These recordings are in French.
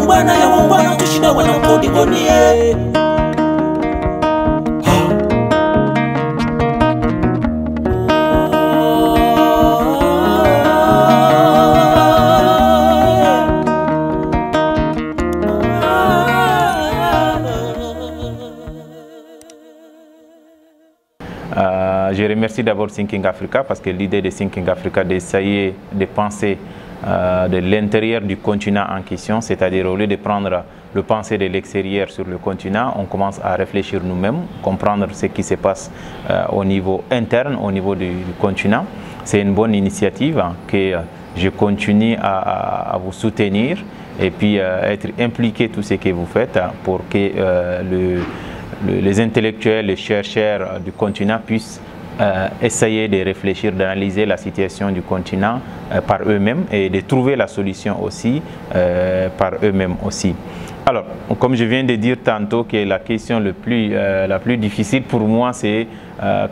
ubana ya ubana tushinde wana kodi konie. Je remercie d'abord Thinking Africa parce que l'idée de Thinking Africa d'essayer de penser de l'intérieur du continent en question, c'est-à-dire au lieu de prendre le penser de l'extérieur sur le continent, on commence à réfléchir nous-mêmes, comprendre ce qui se passe au niveau interne, au niveau du continent. C'est une bonne initiative que je continue à vous soutenir et puis être impliqué tout ce que vous faites pour que les intellectuels, les chercheurs du continent puissent essayer de réfléchir, d'analyser la situation du continent par eux-mêmes et de trouver la solution aussi par eux-mêmes aussi. Alors, comme je viens de dire tantôt que la question la plus difficile pour moi, c'est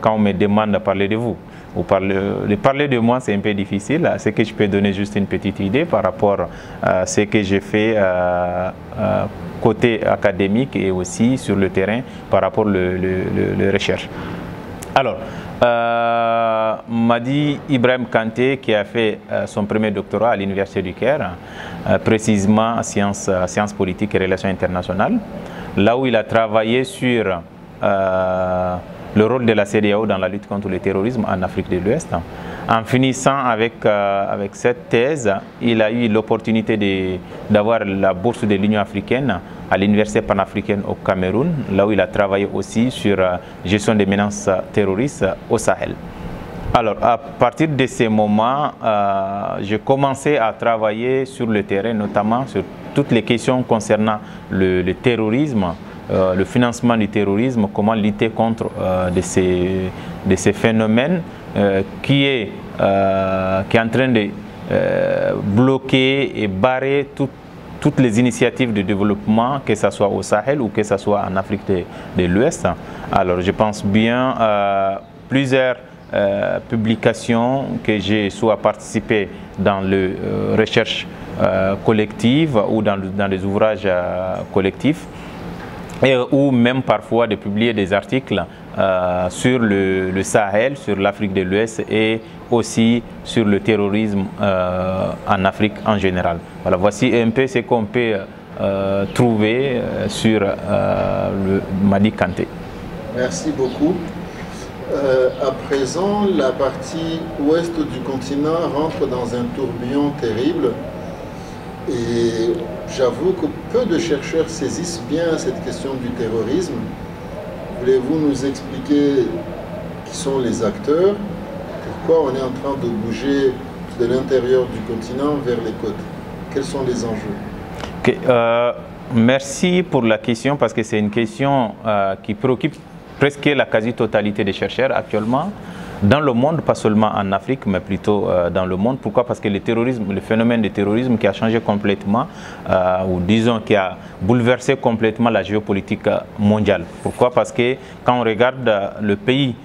quand on me demande de parler de vous. De parler de moi, c'est un peu difficile. C'est que je peux donner juste une petite idée par rapport à ce que j'ai fait côté académique et aussi sur le terrain par rapport aux recherches. Alors, Madi Ibrahim Kanté, qui a fait son premier doctorat à l'Université du Caire, précisément en sciences politiques et relations internationales, là où il a travaillé sur le rôle de la CEDEAO dans la lutte contre le terrorisme en Afrique de l'Ouest. En finissant avec cette thèse, il a eu l'opportunité d'avoir la bourse de l'Union africaine à l'Université panafricaine au Cameroun, là où il a travaillé aussi sur gestion des menaces terroristes au Sahel. Alors, à partir de ces moments, j'ai commencé à travailler sur le terrain, notamment sur toutes les questions concernant le terrorisme, le financement du terrorisme, comment lutter contre de ces phénomènes qui est en train de bloquer et barrer toutes les initiatives de développement, que ce soit au Sahel ou que ce soit en Afrique de l'Ouest. Alors je pense bien à plusieurs publications que j'ai soit participé dans les recherches collectives ou dans des ouvrages collectifs, ou même parfois de publier des articles sur le Sahel, sur l'Afrique de l'Ouest et aussi sur le terrorisme en Afrique en général. Voilà, voici un peu ce qu'on peut trouver sur le Madi Kanté. Merci beaucoup. À présent, la partie ouest du continent rentre dans un tourbillon terrible. Et j'avoue que peu de chercheurs saisissent bien cette question du terrorisme. Voulez-vous nous expliquer qui sont les acteurs? Pourquoi on est en train de bouger de l'intérieur du continent vers les côtes? Quels sont les enjeux? Okay. Merci pour la question parce que c'est une question qui préoccupe presque la quasi-totalité des chercheurs actuellement. Dans le monde, pas seulement en Afrique, mais plutôt dans le monde. Pourquoi? Parce que le terrorisme, le phénomène de terrorisme qui a changé complètement, ou disons qui a bouleversé complètement la géopolitique mondiale. Pourquoi? Parce que quand on regarde le pays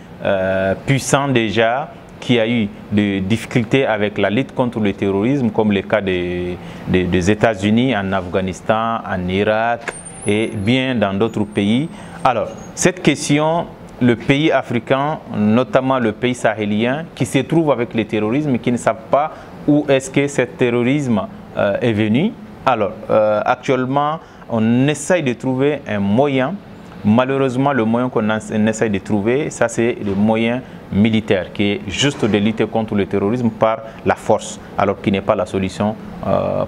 puissant déjà, qui a eu des difficultés avec la lutte contre le terrorisme, comme le cas des États-Unis, en Afghanistan, en Irak et bien dans d'autres pays. Alors, cette question, le pays africain, notamment le pays sahélien, qui se trouve avec le terrorisme, qui ne savent pas où est-ce que ce terrorisme est venu. Alors, actuellement, on essaye de trouver un moyen. Malheureusement, le moyen qu'on essaye de trouver, ça c'est le moyen militaire, qui est juste de lutter contre le terrorisme par la force, alors qu'il n'est pas la solution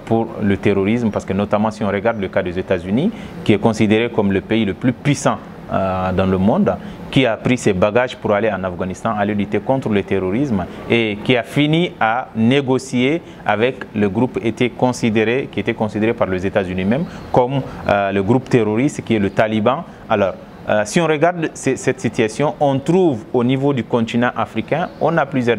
pour le terrorisme, parce que notamment si on regarde le cas des États-Unis, qui est considéré comme le pays le plus puissant dans le monde, qui a pris ses bagages pour aller en Afghanistan, aller lutter contre le terrorisme et qui a fini à négocier avec le groupe qui était considéré par les États-Unis même comme le groupe terroriste qui est le Taliban. Alors, si on regarde cette situation, on trouve au niveau du continent africain, on a plusieurs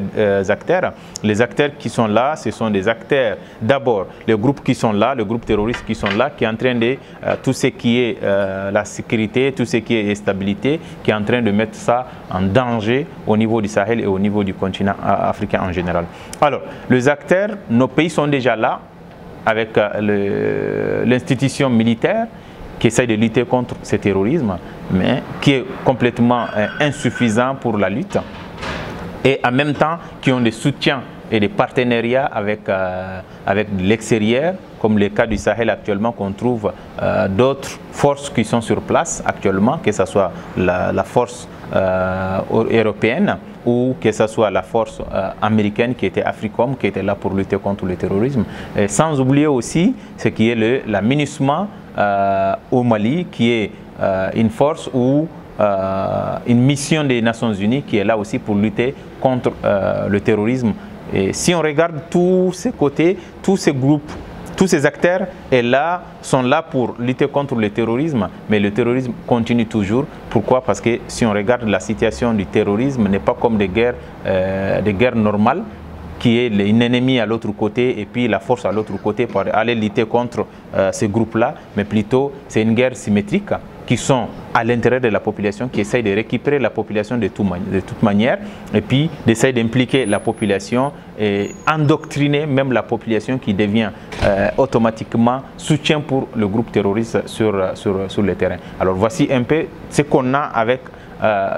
acteurs. Les acteurs qui sont là, ce sont des acteurs, d'abord, les groupes qui sont là, les groupes terroristes qui sont là, qui est en train de, tout ce qui est la sécurité, tout ce qui est stabilité, qui est en train de mettre ça en danger au niveau du Sahel et au niveau du continent africain en général. Alors, les acteurs, nos pays sont déjà là. avec l'institution militaire qui essaie de lutter contre ce terrorisme, mais qui est complètement insuffisant pour la lutte, et en même temps qui ont des soutiens et des partenariats avec l'extérieur, comme le cas du Sahel actuellement, qu'on trouve d'autres forces qui sont sur place actuellement, que ce soit la force européenne ou que ce soit la force américaine qui était Africom, qui était là pour lutter contre le terrorisme. Et sans oublier aussi ce qui est la MINUSMA au Mali, qui est une force ou une mission des Nations Unies qui est là aussi pour lutter contre le terrorisme. Et si on regarde tous ces côtés, tous ces groupes, tous ces acteurs sont là pour lutter contre le terrorisme, mais le terrorisme continue toujours. Pourquoi? Parce que si on regarde la situation du terrorisme, n'est pas comme des guerres normales, qui est un ennemi à l'autre côté et puis la force à l'autre côté pour aller lutter contre ces groupes-là, mais plutôt c'est une guerre symétrique qui sont à l'intérieur de la population, qui essayent de récupérer la population de toute manière, et puis d'essayer d'impliquer la population et endoctriner même la population qui devient automatiquement soutien pour le groupe terroriste sur le terrain. Alors voici un peu ce qu'on a avec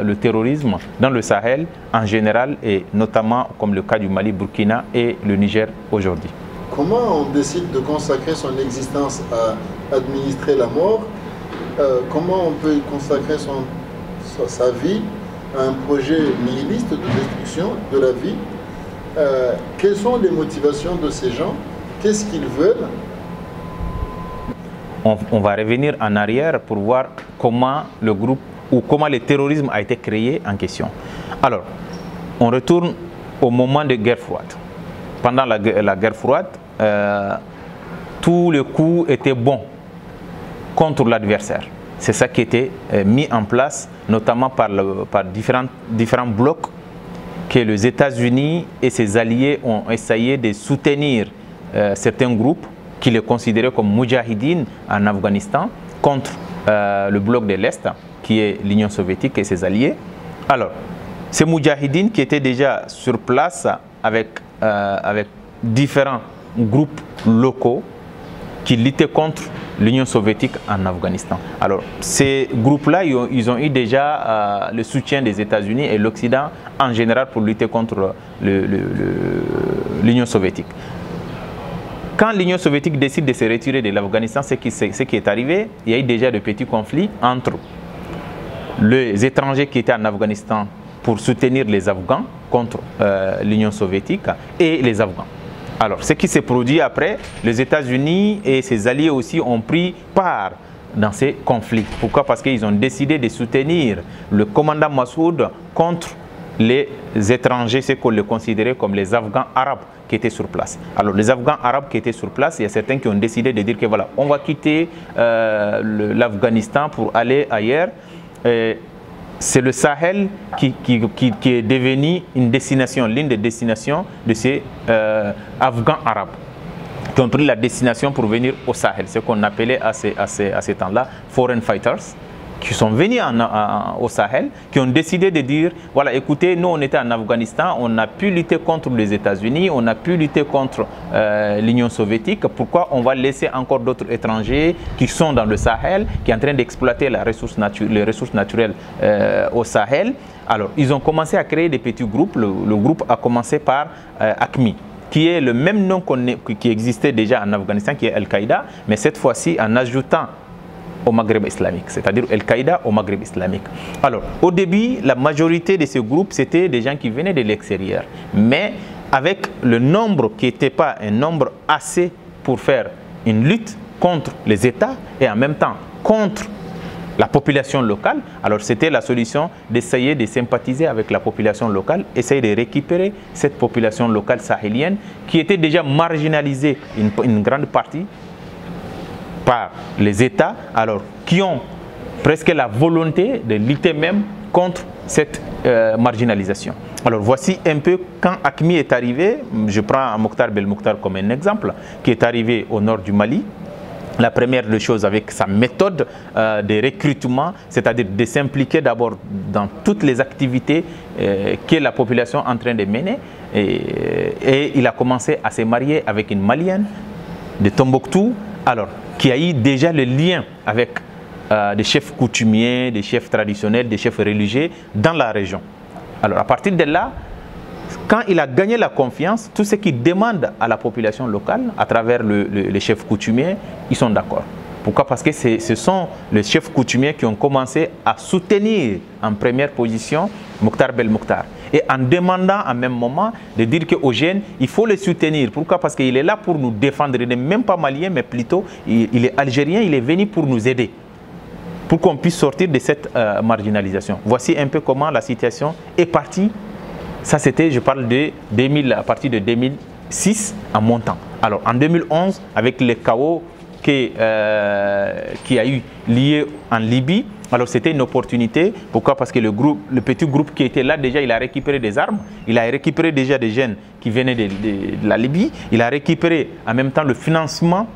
le terrorisme dans le Sahel en général, et notamment comme le cas du Mali, Burkina et le Niger aujourd'hui. Comment on décide de consacrer son existence à administrer la mort? Comment on peut consacrer sa vie à un projet nihiliste de destruction de la vie? Quelles sont les motivations de ces gens? Qu'est-ce qu'ils veulent? On va revenir en arrière pour voir comment le groupe ou comment le terrorisme a été créé en question. Alors, on retourne au moment de guerre froide. Pendant la guerre froide, tous les coups étaient bons contre l'adversaire. C'est ça qui était mis en place, notamment par différents blocs que les États-Unis et ses alliés ont essayé de soutenir certains groupes qui les considéraient comme Moudjahidines en Afghanistan contre le bloc de l'Est, qui est l'Union soviétique et ses alliés. Alors, ces Moudjahidines qui étaient déjà sur place avec différents groupes locaux qui luttaient contre l'Union soviétique en Afghanistan. Alors, ces groupes-là, ils ont eu déjà le soutien des États-Unis et l'Occident en général pour lutter contre l'Union soviétique. Quand l'Union soviétique décide de se retirer de l'Afghanistan, ce qui est arrivé, il y a eu déjà de petits conflits entre les étrangers qui étaient en Afghanistan pour soutenir les Afghans contre l'Union soviétique et les Afghans. Alors, ce qui s'est produit après, les États-Unis et ses alliés aussi ont pris part dans ces conflits. Pourquoi? Parce qu'ils ont décidé de soutenir le commandant Massoud contre les étrangers, ce qu'on les considérait comme les Afghans arabes qui étaient sur place. Alors, les Afghans arabes qui étaient sur place, il y a certains qui ont décidé de dire que voilà, on va quitter l'Afghanistan pour aller ailleurs. C'est le Sahel qui est devenu une destination, l'une des destinations de ces Afghans arabes qui ont pris la destination pour venir au Sahel, ce qu'on appelait à ces temps-là foreign fighters, qui sont venus au Sahel, qui ont décidé de dire, voilà, écoutez, nous on était en Afghanistan, on a pu lutter contre les États-Unis, on a pu lutter contre l'Union soviétique, pourquoi on va laisser encore d'autres étrangers qui sont dans le Sahel, qui sont en train d'exploiter les ressources naturelles au Sahel? Alors, ils ont commencé à créer des petits groupes. Le groupe a commencé par AQMI, qui est le même nom qui existait déjà en Afghanistan, qui est Al-Qaïda, mais cette fois-ci en ajoutant au Maghreb islamique, c'est-à-dire Al-Qaïda au Maghreb islamique. Alors, au début, la majorité de ces groupes, c'était des gens qui venaient de l'extérieur. Mais avec le nombre qui n'était pas un nombre assez pour faire une lutte contre les États et en même temps contre la population locale, alors c'était la solution d'essayer de sympathiser avec la population locale, essayer de récupérer cette population locale sahélienne qui était déjà marginalisée, une grande partie, par les États, alors qui ont presque la volonté de lutter même contre cette marginalisation. Alors voici un peu quand AQMI est arrivé, je prends Mokhtar Belmokhtar comme un exemple, qui est arrivé au nord du Mali. La première des choses avec sa méthode de recrutement, c'est-à-dire de s'impliquer d'abord dans toutes les activités que la population est en train de mener. Et il a commencé à se marier avec une Malienne, de Tombouctou, alors, qui a eu déjà le lien avec des chefs coutumiers, des chefs traditionnels, des chefs religieux dans la région. Alors, à partir de là, quand il a gagné la confiance, tout ce qu'il demande à la population locale, à travers les chefs coutumiers, ils sont d'accord. Pourquoi? Parce que ce sont les chefs coutumiers qui ont commencé à soutenir en première position Mokhtar Belmokhtar. Et en demandant en même moment de dire qu'aux jeunes, il faut les soutenir. Pourquoi? Parce qu'il est là pour nous défendre. Il n'est même pas malien, mais plutôt il est algérien, il est venu pour nous aider, pour qu'on puisse sortir de cette marginalisation. Voici un peu comment la situation est partie. Ça, c'était, je parle de 2000, à partir de 2006 en montant. Alors, en 2011, avec les chaos qui a eu lié en Libye, alors c'était une opportunité. Pourquoi? Parce que le petit groupe qui était là, déjà, il a récupéré des armes. Il a récupéré déjà des jeunes qui venaient de la Libye. Il a récupéré en même temps le financement.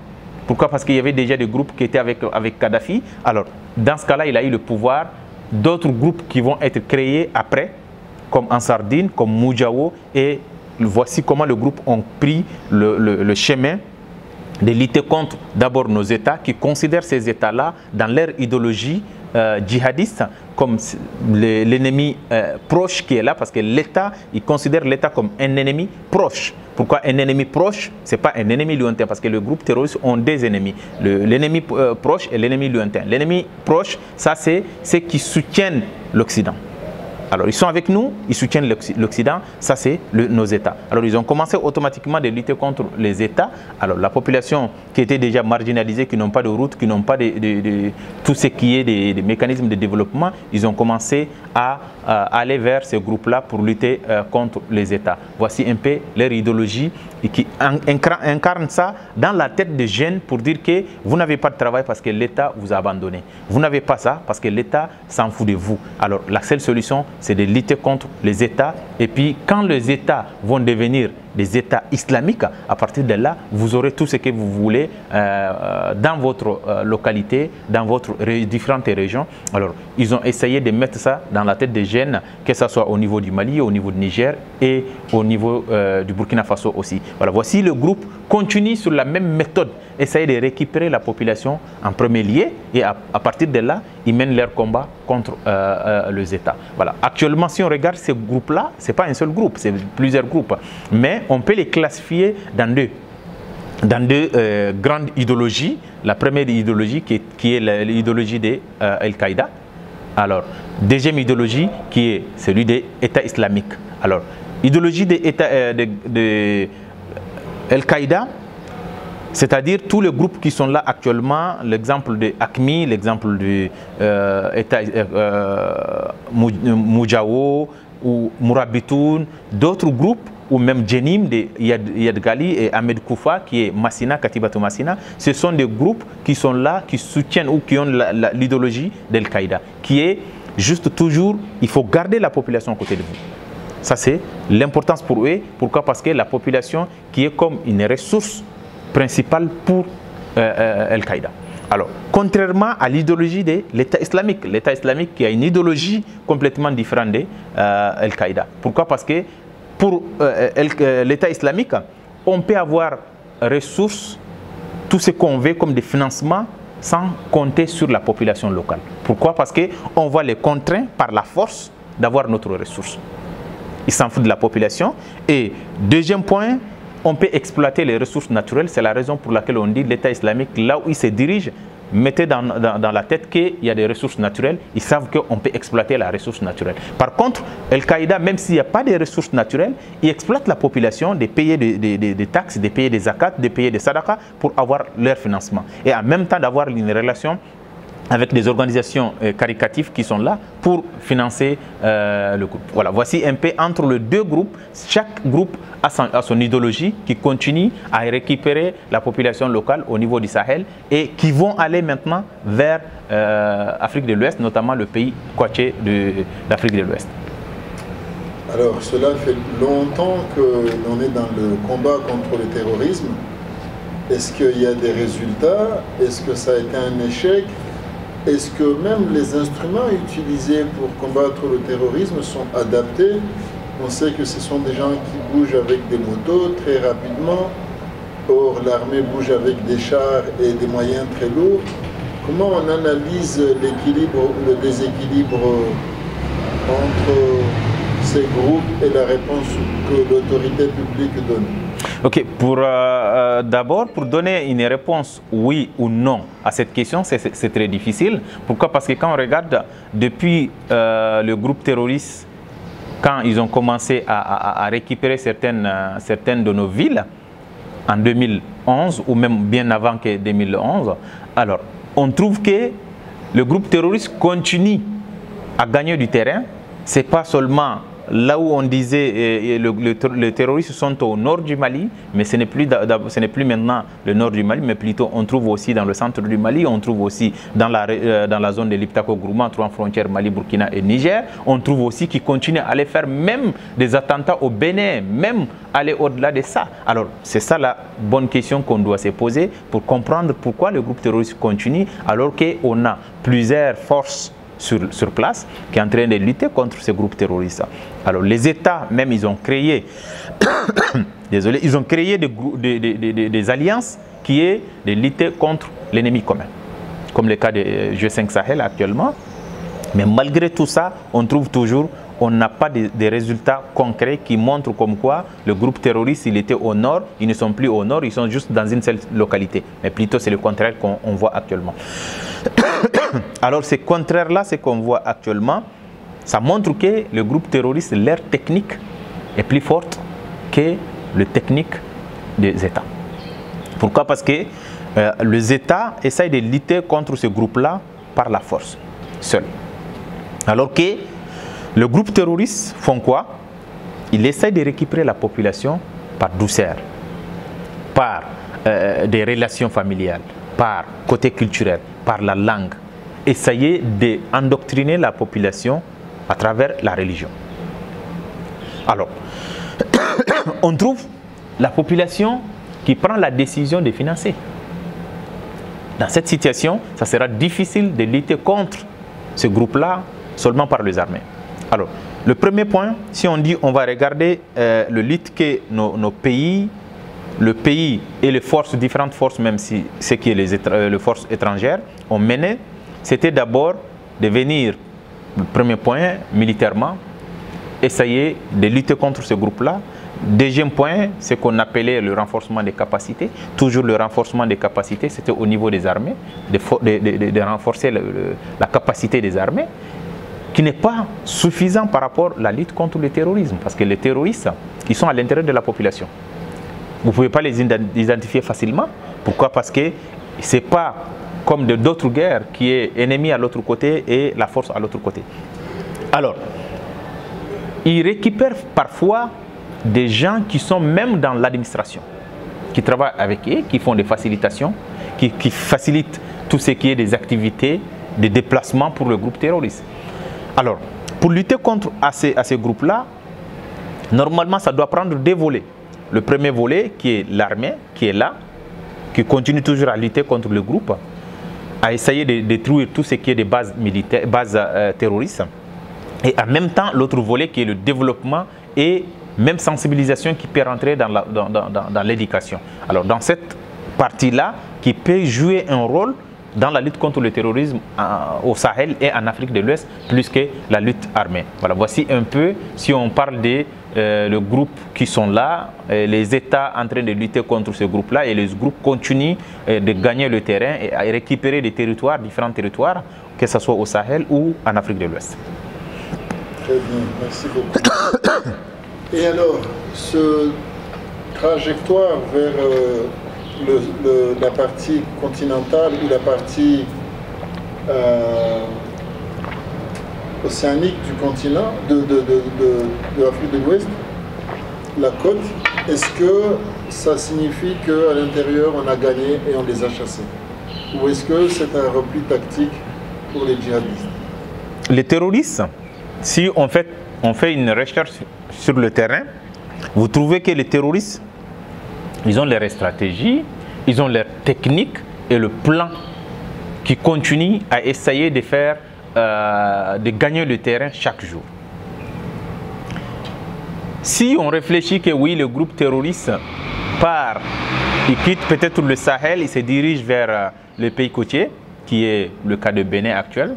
Pourquoi? Parce qu'il y avait déjà des groupes qui étaient avec Kadhafi. Alors, dans ce cas-là, il a eu le pouvoir d'autres groupes qui vont être créés après, comme Ansardine, comme Moujawo. Et voici comment le groupe ont pris le chemin de lutter contre d'abord nos États, qui considèrent ces États-là dans leur idéologie djihadiste comme l'ennemi proche qui est là, parce que l'État, il considère l'État comme un ennemi proche. Pourquoi un ennemi proche? Ce n'est pas un ennemi lointain, parce que les groupes terroristes ont des ennemis. L'ennemi proche et l'ennemi lointain. L'ennemi proche, ça c'est ceux qui soutiennent l'Occident. Alors, ils sont avec nous, ils soutiennent l'Occident, ça c'est nos États. Alors, ils ont commencé automatiquement de lutter contre les États. Alors, la population qui était déjà marginalisée, qui n'ont pas de route, qui n'ont pas tout ce qui est des mécanismes de développement, ils ont commencé à aller vers ces groupes-là pour lutter contre les États. Voici un peu leur idéologie et qui incarne ça dans la tête des jeunes pour dire que vous n'avez pas de travail parce que l'État vous a abandonné. Vous n'avez pas ça parce que l'État s'en fout de vous. Alors, la seule solution, c'est de lutter contre les États. Et puis, quand les États vont devenir des États islamiques, à partir de là, vous aurez tout ce que vous voulez dans votre localité, dans votre différentes régions. Alors, ils ont essayé de mettre ça dans la tête des jeunes, que ce soit au niveau du Mali, au niveau du Niger et au niveau du Burkina Faso aussi. Voilà, voici le groupe continue sur la même méthode, essayer de récupérer la population en premier lieu, et à partir de là, ils mènent leur combat contre les États. Voilà. Actuellement, si on regarde ces groupes-là, ce n'est pas un seul groupe, c'est plusieurs groupes. Mais on peut les classifier dans deux grandes idéologies. La première idéologie qui est l'idéologie de Al-Qaïda. Alors, deuxième idéologie qui est celui de l'État islamique. Alors, idéologie de Al-Qaïda, c'est-à-dire tous les groupes qui sont là actuellement, l'exemple de AQMI, l'exemple de Moujawo ou Mourabitoun, d'autres groupes, ou même Djenim de Yad Ghali et Ahmed Koufa, qui est Massina, Katibatou Massina, ce sont des groupes qui sont là, qui soutiennent ou qui ont l'idéologie d'Al-Qaïda, qui est juste toujours, il faut garder la population à côté de vous. Ça, c'est l'importance pour eux. Pourquoi? Parce que la population qui est comme une ressource principale pour Al-Qaïda. Alors, contrairement à l'idéologie de l'État islamique qui a une idéologie complètement différente de Al-Qaïda. Pourquoi? Parce que pour l'État islamique, on peut avoir ressources, tout ce qu'on veut comme des financements, sans compter sur la population locale. Pourquoi? Parce qu'on va les contraindre par la force d'avoir notre ressource. Ils s'en foutent de la population. Et deuxième point, on peut exploiter les ressources naturelles. C'est la raison pour laquelle on dit l'État islamique, là où il se dirige, mettez dans la tête qu'il y a des ressources naturelles. Ils savent qu'on peut exploiter la ressource naturelle. Par contre, Al-Qaïda, même s'il n'y a pas de ressources naturelles, il exploite la population de payer des taxes, de payer des zakats, de payer des sadaqas pour avoir leur financement. Et en même temps d'avoir une relation avec des organisations caritatives qui sont là pour financer le groupe. Voilà, voici un peu entre les deux groupes. Chaque groupe a son idéologie qui continue à récupérer la population locale au niveau du Sahel et qui vont aller maintenant vers l'Afrique de l'Ouest, notamment le pays côtier de l'Afrique de l'Ouest. Alors, cela fait longtemps qu'on est dans le combat contre le terrorisme. Est-ce qu'il y a des résultats? Est-ce que ça a été un échec? Est-ce que même les instruments utilisés pour combattre le terrorisme sont adaptés? On sait que ce sont des gens qui bougent avec des motos très rapidement. Or, l'armée bouge avec des chars et des moyens très lourds. Comment on analyse l'équilibre ou le déséquilibre entre ces groupes et la réponse que l'autorité publique donne? Ok, d'abord, pour donner une réponse oui ou non à cette question, c'est très difficile. Pourquoi? Parce que quand on regarde depuis le groupe terroriste, quand ils ont commencé à récupérer certaines de nos villes, en 2011 ou même bien avant que 2011, alors on trouve que le groupe terroriste continue à gagner du terrain. Ce n'est pas seulement là où on disait les terroristes sont au nord du Mali, mais ce n'est plus maintenant le nord du Mali, mais plutôt on trouve aussi dans le centre du Mali, on trouve aussi dans la zone de l'Iptako-Gourma, entre en frontière Mali, Burkina et Niger. On trouve aussi qu'ils continuent à aller faire même des attentats au Bénin, même aller au-delà de ça. Alors c'est ça la bonne question qu'on doit se poser pour comprendre pourquoi le groupe terroriste continue alors qu'on a plusieurs forces sur place qui est en train de lutter contre ces groupes terroristes. Alors les États même ils ont créé désolé, ils ont créé des alliances qui est de lutter contre l'ennemi commun, comme le cas de G5 Sahel actuellement. Mais malgré tout ça, on trouve toujours on n'a pas de résultats concrets qui montrent comme quoi le groupe terroriste, il était au nord, ils ne sont plus au nord, ils sont juste dans une seule localité. Mais plutôt c'est le contraire qu'on voit actuellement. Alors ce contraire-là, ce qu'on voit actuellement, ça montre que le groupe terroriste, leur technique est plus forte que la technique des États. Pourquoi? Parce que les États essayent de lutter contre ce groupe-là par la force, seul. Alors que le groupe terroriste font quoi? Il essaie de récupérer la population par douceur, par des relations familiales, par côté culturel, par la langue. Essayer d'endoctriner la population à travers la religion. Alors, on trouve la population qui prend la décision de financer. Dans cette situation, ça sera difficile de lutter contre ce groupe-là seulement par les armées. Alors, le premier point, si on dit on va regarder le lutte que nos pays, le pays et les forces, différentes forces, même si ce qui est les forces étrangères, ont mené, c'était d'abord de venir, le premier point, militairement, essayer de lutter contre ce groupe-là. Deuxième point, ce qu'on appelait le renforcement des capacités. Toujours le renforcement des capacités, c'était au niveau des armées, de renforcer la capacité des armées, qui n'est pas suffisant par rapport à la lutte contre le terrorisme. Parce que les terroristes, ils sont à l'intérieur de la population. Vous ne pouvez pas les identifier facilement. Pourquoi? Parce que ce n'est pas comme d'autres guerres qui est ennemi à l'autre côté et la force à l'autre côté. Alors, ils récupèrent parfois des gens qui sont même dans l'administration, qui travaillent avec eux, qui font des facilitations, qui facilitent tout ce qui est des activités, des déplacements pour le groupe terroriste. Alors, pour lutter contre ces groupes-là, normalement, ça doit prendre deux volets. Le premier volet, qui est l'armée, qui est là, qui continue toujours à lutter contre le groupe, à essayer de détruire tout ce qui est des bases militaires, bases terroristes. Et en même temps, l'autre volet qui est le développement et même sensibilisation qui peut rentrer dans l'éducation. Alors dans cette partie-là, qui peut jouer un rôle dans la lutte contre le terrorisme au Sahel et en Afrique de l'Ouest, plus que la lutte armée. Voilà, voici un peu, si on parle des groupes qui sont là, les États en train de lutter contre ce groupe-là, et les groupes continuent de gagner le terrain et à récupérer des territoires, différents territoires, que ce soit au Sahel ou en Afrique de l'Ouest. Très bien, merci beaucoup. Et alors, ce trajectoire vers la partie continentale ou la partie océanique du continent, de l'Afrique de l'Ouest, la côte, est-ce que ça signifie qu'à l'intérieur on a gagné et on les a chassés? Ou est-ce que c'est un repli tactique pour les djihadistes? Les terroristes, si on fait une recherche sur le terrain, vous trouvez que les terroristes, ils ont leurs stratégies, ils ont leurs techniques et le plan qui continue à essayer de faire, de gagner le terrain chaque jour. Si on réfléchit que oui, le groupe terroriste part Ils quittent peut-être le Sahel, ils se dirigent vers le pays côtier, qui est le cas de Bénin actuel,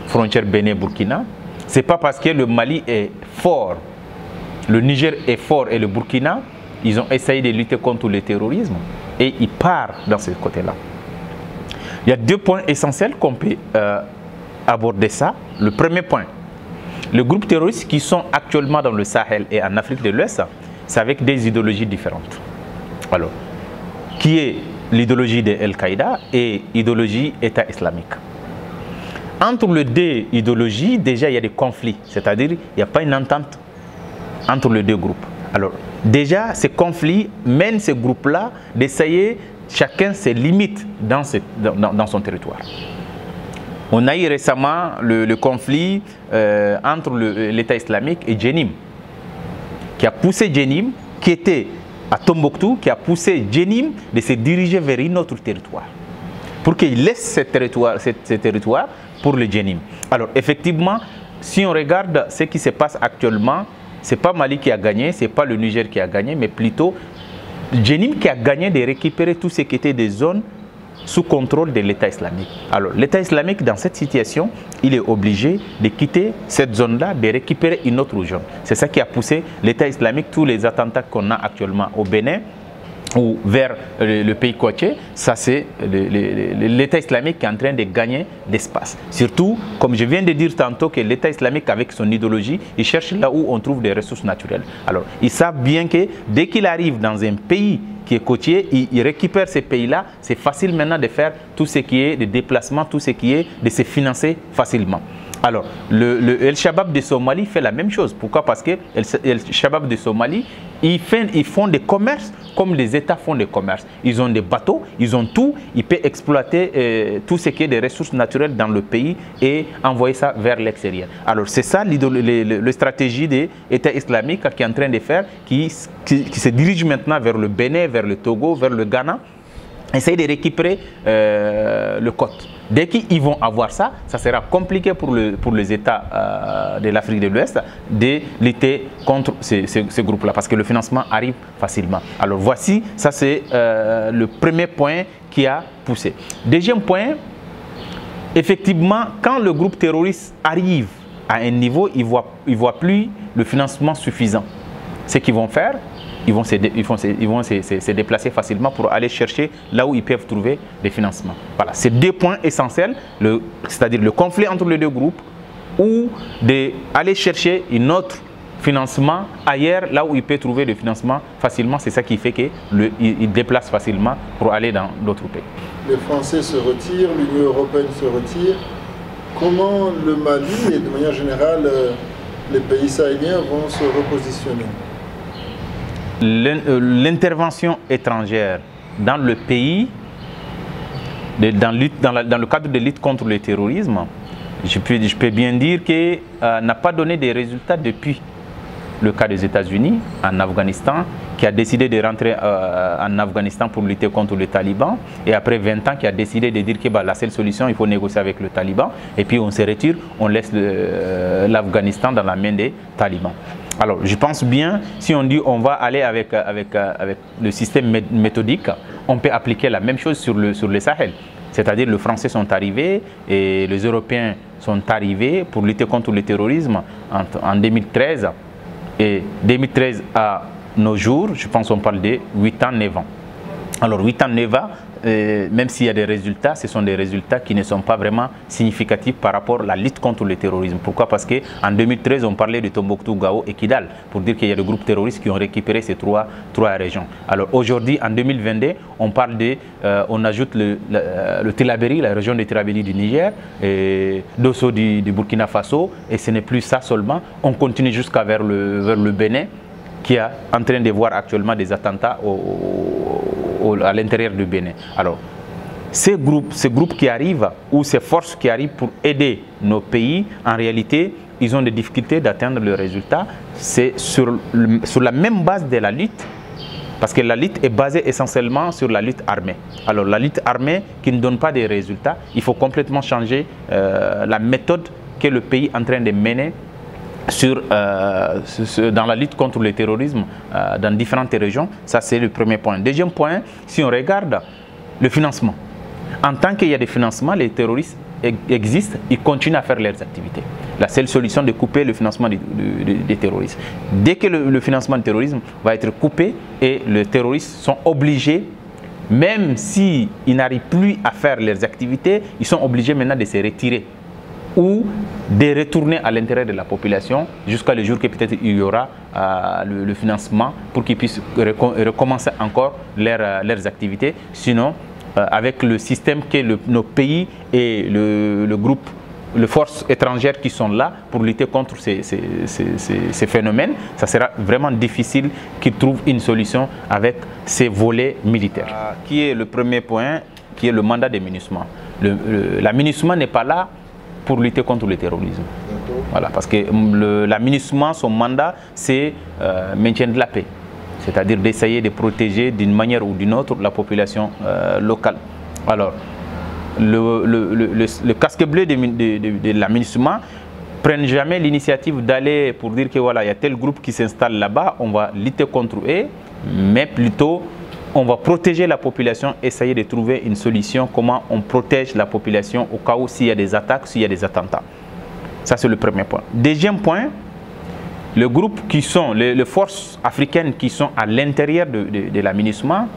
frontière Bénin-Burkina. Ce n'est pas parce que le Mali est fort, le Niger est fort et le Burkina, ils ont essayé de lutter contre le terrorisme et ils partent dans ce côté-là. Il y a deux points essentiels qu'on peut aborder ça. Le premier point, les groupes terroristes qui sont actuellement dans le Sahel et en Afrique de l'Ouest, c'est avec des idéologies différentes. Alors, qui est l'idéologie de Al-Qaïda et l'idéologie État islamique. Entre les deux idéologies, déjà il y a des conflits, c'est-à-dire il n'y a pas une entente entre les deux groupes. Alors, déjà ces conflits mènent ces groupes-là d'essayer chacun ses limites dans son territoire. On a eu récemment le conflit entre l'État islamique et Jenim, qui a poussé Jenim, qui était à Tombouctou, qui a poussé Jenim de se diriger vers un autre territoire, pour qu'il laisse ce territoire pour le Jenim. Alors effectivement, si on regarde ce qui se passe actuellement, ce n'est pas Mali qui a gagné, ce n'est pas le Niger qui a gagné, mais plutôt Jenim qui a gagné de récupérer tout ce qui était des zones sous contrôle de l'État islamique. Alors l'État islamique, dans cette situation, il est obligé de quitter cette zone-là, de récupérer une autre zone. C'est ça qui a poussé l'État islamique, tous les attentats qu'on a actuellement au Bénin ou vers le pays côtier, ça c'est l'État islamique qui est en train de gagner d'espace. Surtout, comme je viens de dire tantôt, que l'État islamique avec son idéologie, il cherche là où on trouve des ressources naturelles. Alors, ils savent bien que dès qu'il arrive dans un pays qui est côtier, il récupère ces pays-là, c'est facile maintenant de faire tout ce qui est de déplacement, tout ce qui est de se financer facilement. Alors, El Shabab de Somalie fait la même chose. Pourquoi? Parce que El Shabab de Somalie, ils font des commerces comme les États font des commerces. Ils ont des bateaux, ils ont tout, ils peuvent exploiter tout ce qui est des ressources naturelles dans le pays et envoyer ça vers l'extérieur. Alors, c'est ça la stratégie de l'État islamique qui est en train de faire, qui se dirige maintenant vers le Bénin, vers le Togo, vers le Ghana, essayer de récupérer le côte. Dès qu'ils vont avoir ça, ça sera compliqué pour les États de l'Afrique de l'Ouest de lutter contre ces groupes-là, parce que le financement arrive facilement. Alors voici, ça c'est le premier point qui a poussé. Deuxième point, effectivement, quand le groupe terroriste arrive à un niveau, il ne voit plus le financement suffisant. Ce qu'ils vont faire, ils vont se déplacer facilement pour aller chercher là où ils peuvent trouver des financements. Voilà, c'est deux points essentiels, c'est-à-dire le conflit entre les deux groupes ou d'aller chercher un autre financement ailleurs, là où ils peuvent trouver le financement facilement. C'est ça qui fait qu'ils déplacent facilement pour aller dans d'autres pays. Les Français se retirent, l'Union européenne se retire. Comment le Mali et de manière générale les pays sahéliens vont se repositionner? L'intervention étrangère dans le pays, dans le cadre de lutte contre le terrorisme, je peux bien dire qu'elle n'a pas donné des résultats depuis le cas des États-Unis en Afghanistan, qui a décidé de rentrer en Afghanistan pour lutter contre les talibans, et après 20 ans qui a décidé de dire que la seule solution, il faut négocier avec le taliban, et puis on se retire, on laisse l'Afghanistan dans la main des talibans. Alors je pense bien, si on dit on va aller avec le système méthodique, on peut appliquer la même chose sur le Sahel. C'est-à-dire les Français sont arrivés et les Européens sont arrivés pour lutter contre le terrorisme en 2013. Et 2013 à nos jours, je pense qu'on parle de 8 ans, 9 ans. Alors 8 ans, 9 ans, même s'il y a des résultats, ce sont des résultats qui ne sont pas vraiment significatifs par rapport à la lutte contre le terrorisme. Pourquoi? Parce qu'en 2013, on parlait de Tombouctou, Gao et Kidal, pour dire qu'il y a des groupes terroristes qui ont récupéré ces trois régions. Alors aujourd'hui, en 2022, on parle on ajoute le Tillabéri, la région de Tillabéri du Niger, et Dosso du Burkina Faso, et ce n'est plus ça seulement. On continue jusqu'à vers le Bénin, qui est en train de voir actuellement des attentats à l'intérieur du Bénin. Alors, ces groupes qui arrivent, ou ces forces qui arrivent pour aider nos pays, en réalité, ils ont des difficultés d'atteindre le résultat. C'est sur la même base de la lutte, parce que la lutte est basée essentiellement sur la lutte armée. Alors, la lutte armée qui ne donne pas de résultats, il faut complètement changer la méthode que le pays est en train de mener dans la lutte contre le terrorisme dans différentes régions. Ça, c'est le premier point. Deuxième point, si on regarde le financement. En tant qu'il y a des financements, les terroristes existent, ils continuent à faire leurs activités. La seule solution de couper le financement des terroristes. Dès que le financement du terrorisme va être coupé et les terroristes sont obligés, même s'ils n'arrivent plus à faire leurs activités, ils sont obligés maintenant de se retirer ou de retourner à l'intérieur de la population jusqu'à le jour que peut-être il y aura le financement pour qu'ils puissent recommencer encore leurs activités. Sinon, avec le système que nos pays et les forces étrangères qui sont là pour lutter contre ces phénomènes, ça sera vraiment difficile qu'ils trouvent une solution avec ces volets militaires. Qui est le premier point, qui est le mandat des MINUSMA. La MINUSMA n'est pas là pour lutter contre le terrorisme. Voilà, parce que la MINUSMA, son mandat, c'est maintien de la paix. C'est-à-dire d'essayer de protéger d'une manière ou d'une autre la population locale. Alors, le casque bleu de la MINUSMA ne prennent jamais l'initiative d'aller pour dire que voilà, il y a tel groupe qui s'installe là-bas, on va lutter contre eux, mais plutôt on va protéger la population, essayer de trouver une solution, comment on protège la population au cas où s'il y a des attaques, s'il y a des attentats. Ça, c'est le premier point. Deuxième point, le groupe qui sont, les forces africaines qui sont à l'intérieur de la MINUSMA,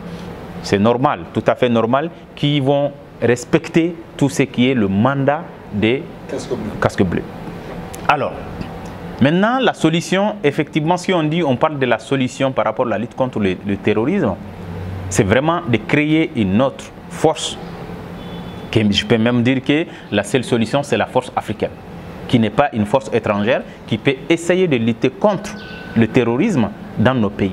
c'est normal, tout à fait normal, qui vont respecter tout ce qui est le mandat des casques bleus. Alors, maintenant, la solution, effectivement, si on parle de la solution par rapport à la lutte contre le terrorisme, c'est vraiment de créer une autre force. Je peux même dire que la seule solution, c'est la force africaine, qui n'est pas une force étrangère, qui peut essayer de lutter contre le terrorisme dans nos pays.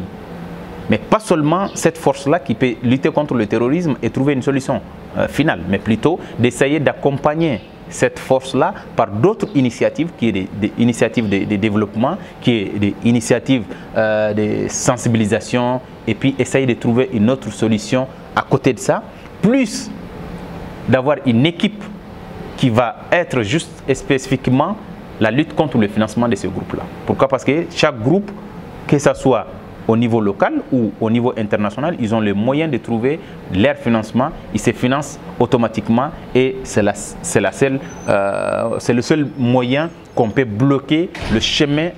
Mais pas seulement cette force-là qui peut lutter contre le terrorisme et trouver une solution finale, mais plutôt d'essayer d'accompagner cette force-là par d'autres initiatives, qui est des initiatives de développement, qui est des initiatives de sensibilisation, et puis essayer de trouver une autre solution à côté de ça, plus d'avoir une équipe qui va être juste et spécifiquement la lutte contre le financement de ce groupe-là. Pourquoi? Parce que chaque groupe, que ce soit au niveau local ou au niveau international, ils ont les moyens de trouver leur financement, ils se financent automatiquement et c'est le seul moyen qu'on peut bloquer le chemin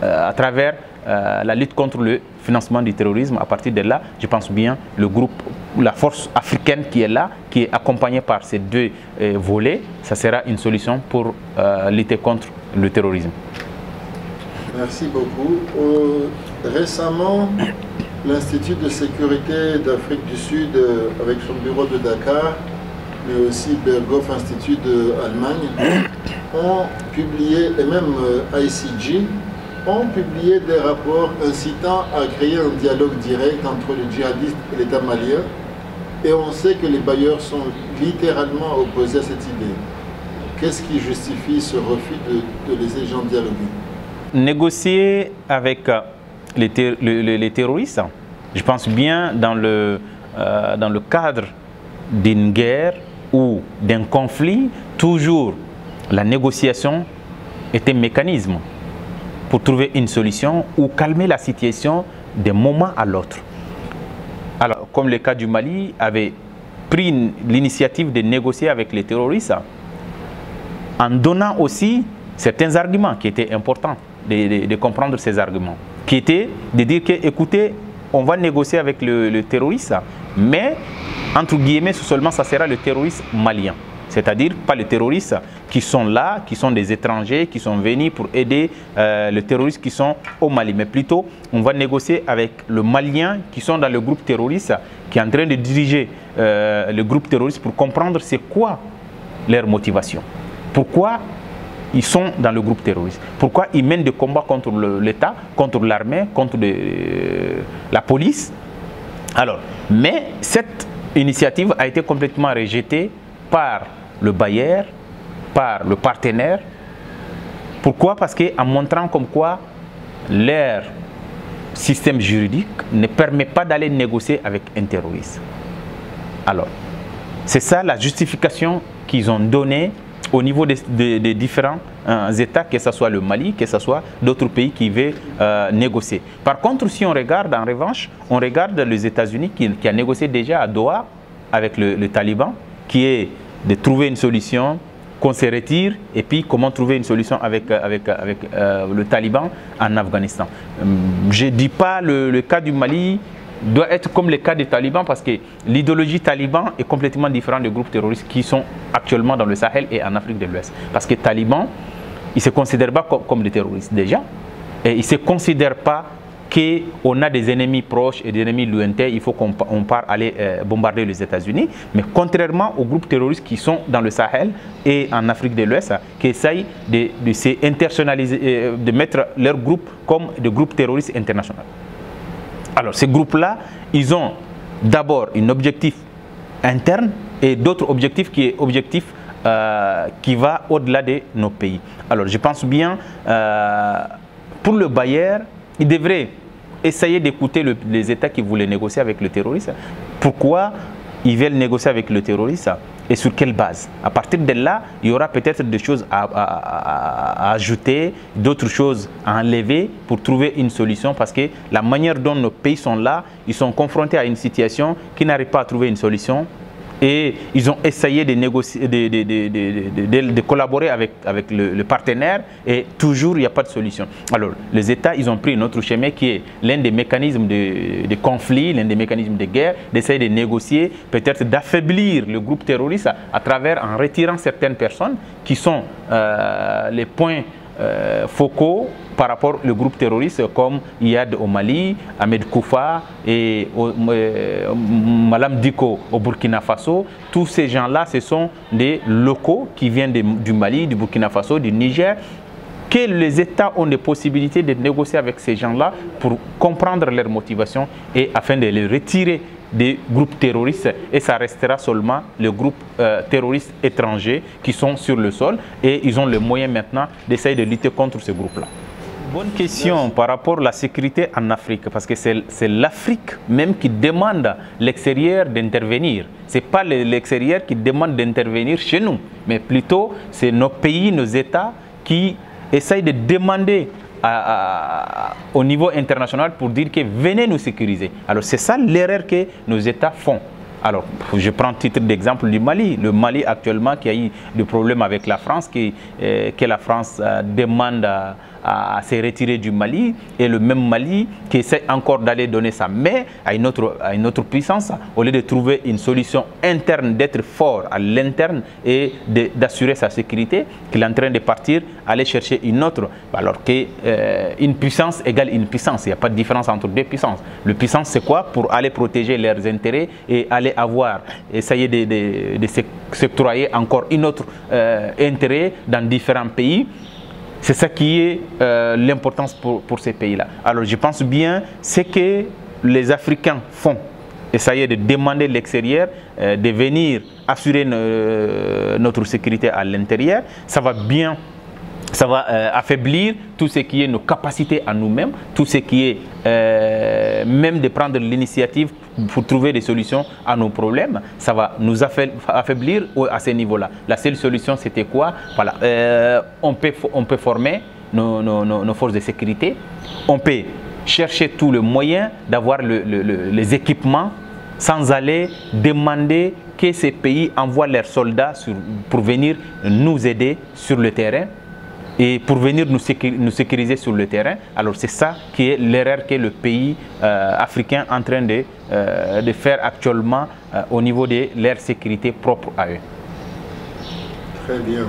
à travers la lutte contre le financement du terrorisme. À partir de là, je pense bien le groupe, la force africaine qui est là, qui est accompagnée par ces deux volets, ça sera une solution pour lutter contre le terrorisme. Merci beaucoup. Récemment, l'Institut de sécurité d'Afrique du Sud, avec son bureau de Dakar, mais aussi Berghof Institut d'Allemagne, ont publié, et même ICG, ont publié des rapports incitant à créer un dialogue direct entre les djihadistes et l'État malien. Et on sait que les bailleurs sont littéralement opposés à cette idée. Qu'est-ce qui justifie ce refus de laisser les gens dialoguer? Négocier avec les terroristes, je pense bien dans le cadre d'une guerre ou d'un conflit, toujours la négociation est un mécanisme pour trouver une solution ou calmer la situation d'un moment à l'autre. Alors, comme le cas du Mali avait pris l'initiative de négocier avec les terroristes, en donnant aussi certains arguments qui étaient importants, de comprendre ces arguments, qui étaient de dire que, écoutez, on va négocier avec le terroriste, mais, entre guillemets, seulement ça sera le terroriste malien. C'est-à-dire pas les terroristes qui sont là, qui sont des étrangers, qui sont venus pour aider les terroristes qui sont au Mali. Mais plutôt, on va négocier avec le Malien qui sont dans le groupe terroriste, qui est en train de diriger le groupe terroriste pour comprendre c'est quoi leur motivation. Pourquoi ils sont dans le groupe terroriste. Pourquoi ils mènent des combats contre l'État, contre l'armée, contre la police. Alors, mais cette initiative a été complètement rejetée par le bailleur, par le partenaire. Pourquoi? Parce qu'en montrant comme quoi leur système juridique ne permet pas d'aller négocier avec un terroriste. Alors, c'est ça la justification qu'ils ont donnée au niveau des différents États, que ce soit le Mali, que ce soit d'autres pays qui veulent négocier. Par contre, si on regarde en revanche, on regarde les États-Unis qui a négocié déjà à Doha avec le Taliban, qui est de trouver une solution, qu'on se retire, et puis comment trouver une solution avec le Taliban en Afghanistan. Je ne dis pas le cas du Mali doit être comme le cas des talibans, parce que l'idéologie taliban est complètement différente des groupes terroristes qui sont actuellement dans le Sahel et en Afrique de l'Ouest. Parce que les talibans, ils ne se considèrent pas comme des terroristes déjà, et ils ne se considèrent pas qu'on a des ennemis proches et des ennemis lointains, il faut qu'on part aller bombarder les États-Unis. Mais contrairement aux groupes terroristes qui sont dans le Sahel et en Afrique de l'Ouest, qui essayent de s'internationaliser, de mettre leur groupe comme des groupes terroristes internationaux. Alors ces groupes-là, ils ont d'abord un objectif interne et d'autres objectifs qui va au-delà de nos pays. Alors je pense bien, pour le bailleur, il devrait essayer d'écouter les États qui voulaient négocier avec le terroriste. Pourquoi ils veulent négocier avec le terroriste et sur quelle base? À partir de là, il y aura peut-être des choses à ajouter, d'autres choses à enlever pour trouver une solution, parce que la manière dont nos pays sont là, ils sont confrontés à une situation qui n'arrive pas à trouver une solution. Et ils ont essayé de négocier, de collaborer avec le partenaire, et toujours il n'y a pas de solution. Alors les États, ils ont pris un autre chemin qui est l'un des mécanismes de conflit, l'un des mécanismes de guerre, d'essayer de négocier, peut-être d'affaiblir le groupe terroriste en retirant certaines personnes qui sont les points focaux par rapport au groupe terroriste, comme Iyad au Mali, Ahmed Koufa et Malam Diko au Burkina Faso. Tous ces gens-là, ce sont des locaux qui viennent du Mali, du Burkina Faso, du Niger, que les États ont des possibilités de négocier avec ces gens-là pour comprendre leurs motivations et afin de les retirer des groupes terroristes, et ça restera seulement les groupes terroristes étrangers qui sont sur le sol, et ils ont le moyen maintenant d'essayer de lutter contre ces groupes-là. Bonne question par rapport à la sécurité en Afrique, parce que c'est l'Afrique même qui demande l'extérieur d'intervenir. Ce n'est pas l'extérieur qui demande d'intervenir chez nous, mais plutôt c'est nos pays, nos États qui essayent de demander au niveau international pour dire que venez nous sécuriser. Alors c'est ça l'erreur que nos États font. Alors je prends le titre d'exemple du Mali. Le Mali actuellement qui a eu des problèmes avec la France, que la France demande à se retirer du Mali, et le même Mali qui essaie encore d'aller donner sa main à une autre puissance, au lieu de trouver une solution interne, d'être fort à l'interne et d'assurer sa sécurité, qu'il est en train de partir, aller chercher une autre, alors qu'une puissance égale une puissance. Il n'y a pas de différence entre deux puissances. Le puissance c'est quoi? Pour aller protéger leurs intérêts et aller essayer de s'octroyer encore une autre intérêt dans différents pays. C'est ça qui est l'importance pour ces pays-là. Alors je pense bien, ce que les Africains font, essayer de demander l'extérieur, de venir assurer notre sécurité à l'intérieur, ça va bien, ça va affaiblir tout ce qui est nos capacités à nous-mêmes, tout ce qui est même de prendre l'initiative pour trouver des solutions à nos problèmes. Ça va nous affaiblir à ce niveau-là. La seule solution, c'était quoi? Voilà, on peut former nos forces de sécurité, on peut chercher tous les moyens d'avoir les équipements sans aller demander que ces pays envoient leurs soldats pour venir nous aider sur le terrain et pour venir nous sécuriser sur le terrain. Alors c'est ça qui est l'erreur que le pays africain est en train de faire actuellement au niveau de leur sécurité propre à eux. Très bien.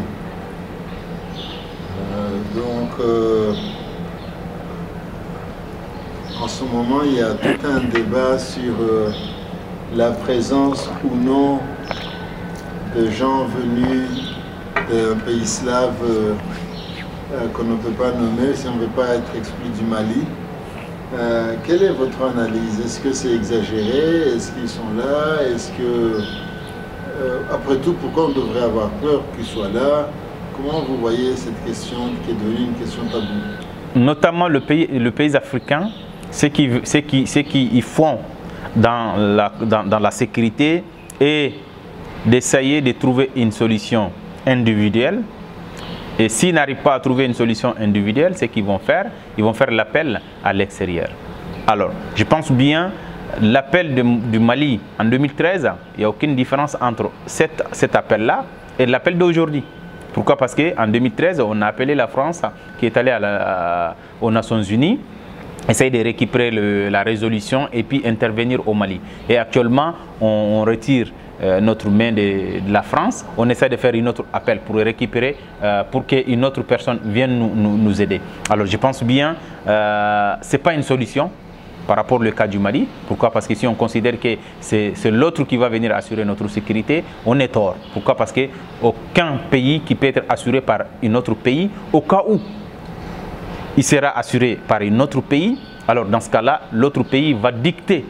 En ce moment, il y a tout un débat sur la présence ou non de gens venus d'un pays slave qu'on ne peut pas nommer, si on ne veut pas être exclu du Mali. Quelle est votre analyse? Est-ce que c'est exagéré? Est-ce qu'ils sont là? Est-ce que, après tout, pourquoi on devrait avoir peur qu'ils soient là? Comment vous voyez cette question qui est devenue une question taboue? Notamment le pays africain, ce qu'ils font dans la sécurité et d'essayer de trouver une solution individuelle. Et s'ils n'arrivent pas à trouver une solution individuelle, ce qu'ils vont faire, ils vont faire l'appel à l'extérieur. Alors, je pense bien, l'appel du Mali en 2013, il n'y a aucune différence entre cet appel-là et l'appel d'aujourd'hui. Pourquoi? Parce qu'en 2013, on a appelé la France, qui est allée aux Nations Unies, essayer de récupérer la résolution et puis intervenir au Mali. Et actuellement, on retire notre main de la France, on essaie de faire un autre appel pour récupérer, pour qu'une autre personne vienne nous aider. Alors je pense bien, ce n'est pas une solution par rapport au cas du Mali. Pourquoi? Parce que si on considère que c'est l'autre qui va venir assurer notre sécurité, on est tort. Pourquoi? Parce qu'aucun pays qui peut être assuré par un autre pays, au cas où il sera assuré par un autre pays, alors dans ce cas-là, l'autre pays va dicter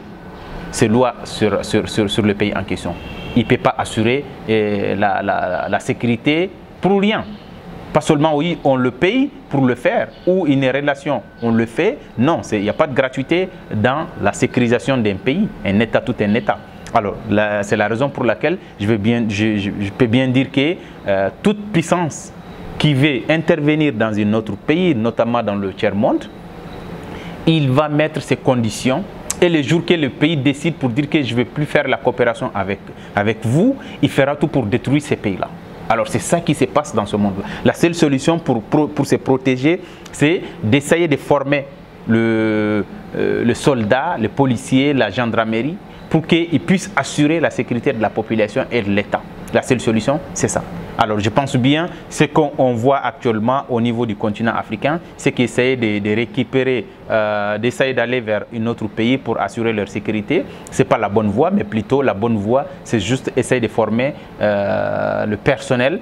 ses lois sur le pays en question. Il ne peut pas assurer la sécurité pour rien. Pas seulement oui, on le paye pour le faire, ou une relation, on le fait. Non, il n'y a pas de gratuité dans la sécurisation d'un pays, un État, tout un État. Alors, c'est la raison pour laquelle je peux bien dire que toute puissance qui veut intervenir dans un autre pays, notamment dans le tiers-monde, il va mettre ses conditions. Et le jour que le pays décide pour dire que je ne vais plus faire la coopération avec vous, il fera tout pour détruire ces pays-là. Alors c'est ça qui se passe dans ce monde-là. La seule solution pour se protéger, c'est d'essayer de former le soldat, le policier, la gendarmerie, pour qu'ils puissent assurer la sécurité de la population et de l'État. La seule solution, c'est ça. Alors je pense bien, ce qu'on voit actuellement au niveau du continent africain, c'est qu'essayer de récupérer, d'essayer d'aller vers un autre pays pour assurer leur sécurité. Ce n'est pas la bonne voie, mais plutôt la bonne voie, c'est juste essayer de former le personnel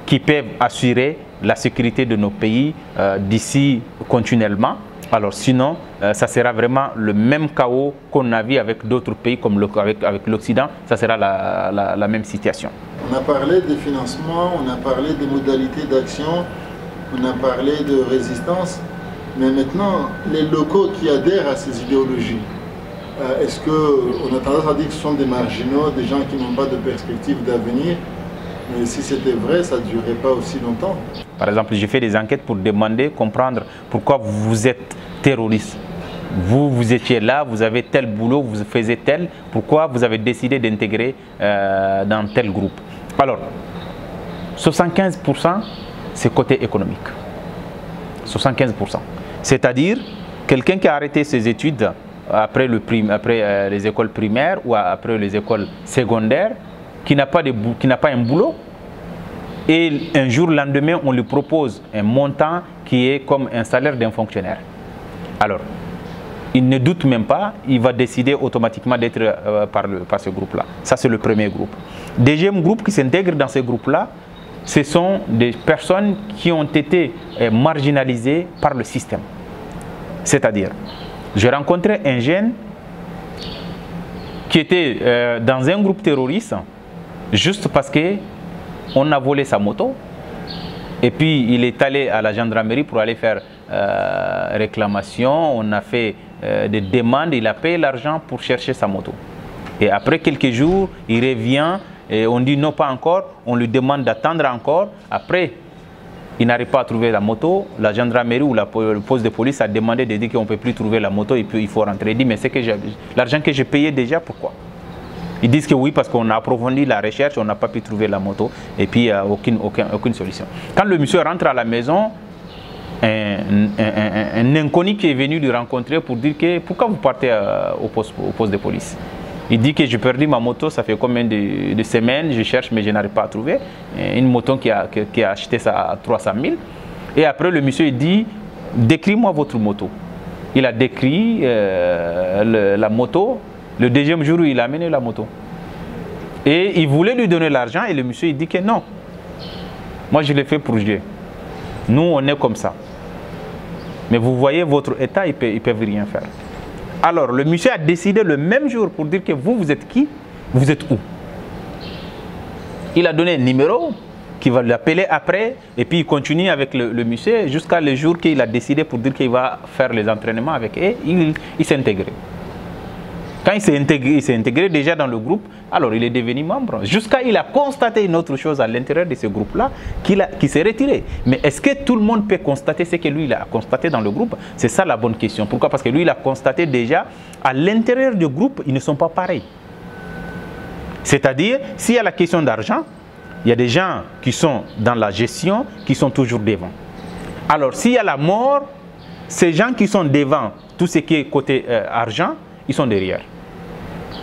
qui peut assurer la sécurité de nos pays d'ici continuellement. Alors sinon, ça sera vraiment le même chaos qu'on a vu avec d'autres pays comme avec l'Occident. Ça sera la même situation. On a parlé des financements, on a parlé des modalités d'action, on a parlé de résistance. Mais maintenant, les locaux qui adhèrent à ces idéologies, est-ce qu'on a tendance à dire que ce sont des marginaux, des gens qui n'ont pas de perspective d'avenir? Mais si c'était vrai, ça ne durerait pas aussi longtemps. Par exemple, j'ai fait des enquêtes pour demander, comprendre pourquoi vous êtes terroriste. Vous étiez là, vous avez tel boulot, vous faisiez tel. Pourquoi vous avez décidé d'intégrer dans tel groupe? Alors, 75%, c'est côté économique. 75%. C'est-à-dire, quelqu'un qui a arrêté ses études après les écoles primaires ou après les écoles secondaires, qui n'a pas un boulot, et un jour, le lendemain, on lui propose un montant qui est comme un salaire d'un fonctionnaire. Alors, il ne doute même pas, il va décider automatiquement d'être par ce groupe-là. Ça, c'est le premier groupe. Deuxième groupe qui s'intègre dans ce groupe-là, ce sont des personnes qui ont été marginalisées par le système. C'est-à-dire, j'ai rencontré un jeune qui était dans un groupe terroriste juste parce qu'on a volé sa moto et puis il est allé à la gendarmerie pour aller faire réclamation. On a fait des demandes, il a payé l'argent pour chercher sa moto. Et après quelques jours, il revient et on dit non, pas encore. On lui demande d'attendre encore. Après, il n'arrive pas à trouver la moto. La gendarmerie ou le poste de police a demandé de dire qu'on ne peut plus trouver la moto et puis il faut rentrer. Il dit mais c'est que l'argent que j'ai payé déjà, pourquoi? Ils disent que oui, parce qu'on a approfondi la recherche, on n'a pas pu trouver la moto et puis il n'y a aucune solution. Quand le monsieur rentre à la maison, un inconnu qui est venu lui rencontrer pour dire que pourquoi vous partez au poste de police. Il dit que j'ai perdu ma moto, ça fait combien de semaines, je cherche mais je n'arrive pas à trouver. Une moto qui a acheté ça à 300 000. Et après le monsieur il dit, décris-moi votre moto. Il a décrit la moto. Le deuxième jour, il a amené la moto. Et il voulait lui donner l'argent et le monsieur il dit que non. Moi je l'ai fait pour Dieu. Nous on est comme ça. Mais vous voyez votre état, ils ne peuvent rien faire. Alors le monsieur a décidé le même jour pour dire que vous êtes qui? Vous êtes où? Il a donné un numéro qui va l'appeler après et puis il continue avec le monsieur jusqu'à le jour qu'il a décidé pour dire qu'il va faire les entraînements avec eux. Il s'est intégré. Quand il s'est intégré déjà dans le groupe, alors il est devenu membre. Jusqu'à il a constaté une autre chose à l'intérieur de ce groupe-là, qui s'est retiré. Mais est-ce que tout le monde peut constater ce que lui il a constaté dans le groupe? C'est ça la bonne question. Pourquoi? Parce que lui il a constaté déjà, à l'intérieur du groupe, ils ne sont pas pareils. C'est-à-dire, s'il y a la question d'argent, il y a des gens qui sont dans la gestion, qui sont toujours devant. Alors, s'il y a la mort, ces gens qui sont devant, tout ce qui est côté argent, ils sont derrière.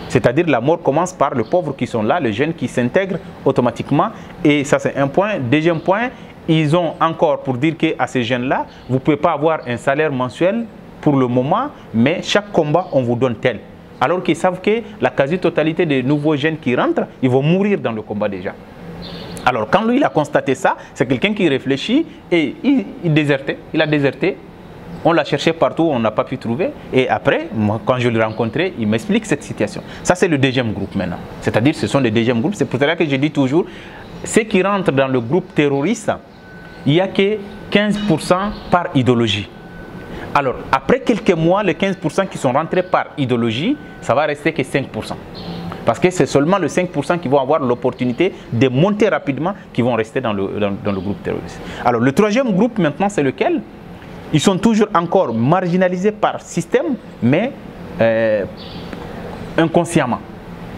C'est-à-dire la mort commence par les pauvres qui sont là, les jeunes qui s'intègrent automatiquement. Et ça, c'est un point. Deuxième point, ils ont encore pour dire qu'à ces jeunes-là, vous ne pouvez pas avoir un salaire mensuel pour le moment, mais chaque combat, on vous donne tel. Alors qu'ils savent que la quasi-totalité des nouveaux jeunes qui rentrent, ils vont mourir dans le combat déjà. Alors quand lui il a constaté ça, c'est quelqu'un qui réfléchit et il désertait, il a déserté. On l'a cherché partout, on n'a pas pu trouver. Et après, moi, quand je l'ai rencontré, il m'explique cette situation. Ça, c'est le deuxième groupe maintenant. C'est-à-dire, ce sont les deuxièmes groupes. C'est pour cela que je dis toujours, ceux qui rentrent dans le groupe terroriste, il n'y a que 15% par idéologie. Alors, après quelques mois, les 15% qui sont rentrés par idéologie, ça va rester que 5%. Parce que c'est seulement les 5% qui vont avoir l'opportunité de monter rapidement, qui vont rester dans le groupe terroriste. Alors, le troisième groupe maintenant, c'est lequel? Ils sont toujours encore marginalisés par système, mais inconsciemment.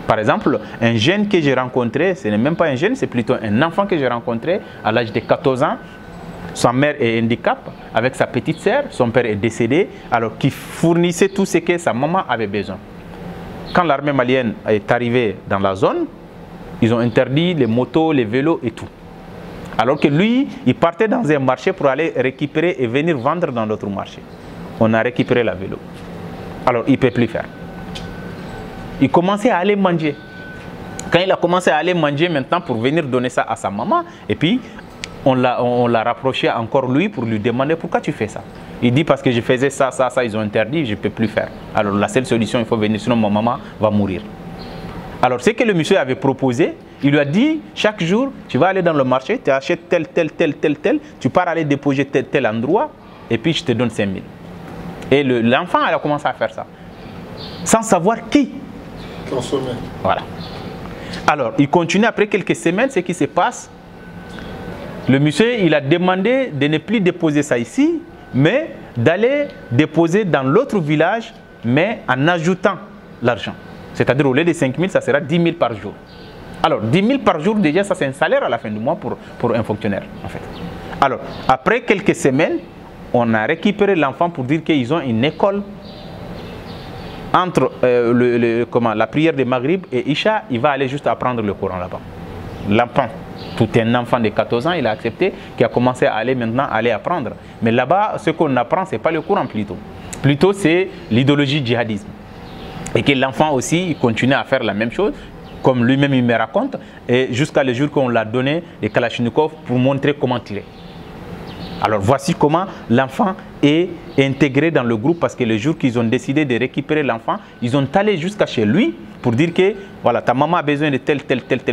Par exemple, un jeune que j'ai rencontré, ce n'est même pas un jeune, c'est plutôt un enfant que j'ai rencontré à l'âge de 14 ans. Sa mère est handicapée avec sa petite sœur, son père est décédé, alors qu'il fournissait tout ce que sa maman avait besoin. Quand l'armée malienne est arrivée dans la zone, ils ont interdit les motos, les vélos et tout. Alors que lui, il partait dans un marché pour aller récupérer et venir vendre dans notre marché. On a récupéré la vélo. Alors, il ne peut plus faire. Il commençait à aller manger. Quand il a commencé à aller manger maintenant pour venir donner ça à sa maman, et puis on l'a rapproché encore lui pour lui demander pourquoi tu fais ça. Il dit parce que je faisais ça, ils ont interdit, je ne peux plus faire. Alors la seule solution, il faut venir, sinon ma maman va mourir. Alors ce que le monsieur avait proposé, il lui a dit chaque jour, tu vas aller dans le marché, tu achètes tel, tu pars aller déposer tel endroit, et puis je te donne 5 000. Et l'enfant a commencé à faire ça, sans savoir qui consommer. Voilà. Alors il continue après quelques semaines, ce qui se passe. Le monsieur, il a demandé de ne plus déposer ça ici, mais d'aller déposer dans l'autre village, mais en ajoutant l'argent. C'est-à-dire au lieu de 5 000, ça sera 10 000 par jour. Alors 10 000 par jour, déjà, ça c'est un salaire à la fin du mois pour un fonctionnaire, en fait. Alors, après quelques semaines, on a récupéré l'enfant pour dire qu'ils ont une école. Entre la prière de Maghrib et Isha, il va aller juste apprendre le Coran là-bas. L'enfant, tout un enfant de 14 ans, il a accepté, qui a commencé à aller maintenant apprendre. Mais là-bas, ce qu'on apprend, ce n'est pas le Coran plutôt. Plutôt, c'est l'idéologie djihadisme. Et que l'enfant aussi, il continue à faire la même chose, comme lui-même il me raconte, et jusqu'à le jour qu'on l'a donné les Kalachnikov pour montrer comment tirer. Alors voici comment l'enfant est intégré dans le groupe, parce que le jour qu'ils ont décidé de récupérer l'enfant, ils ont allé jusqu'à chez lui pour dire que voilà, ta maman a besoin de tel,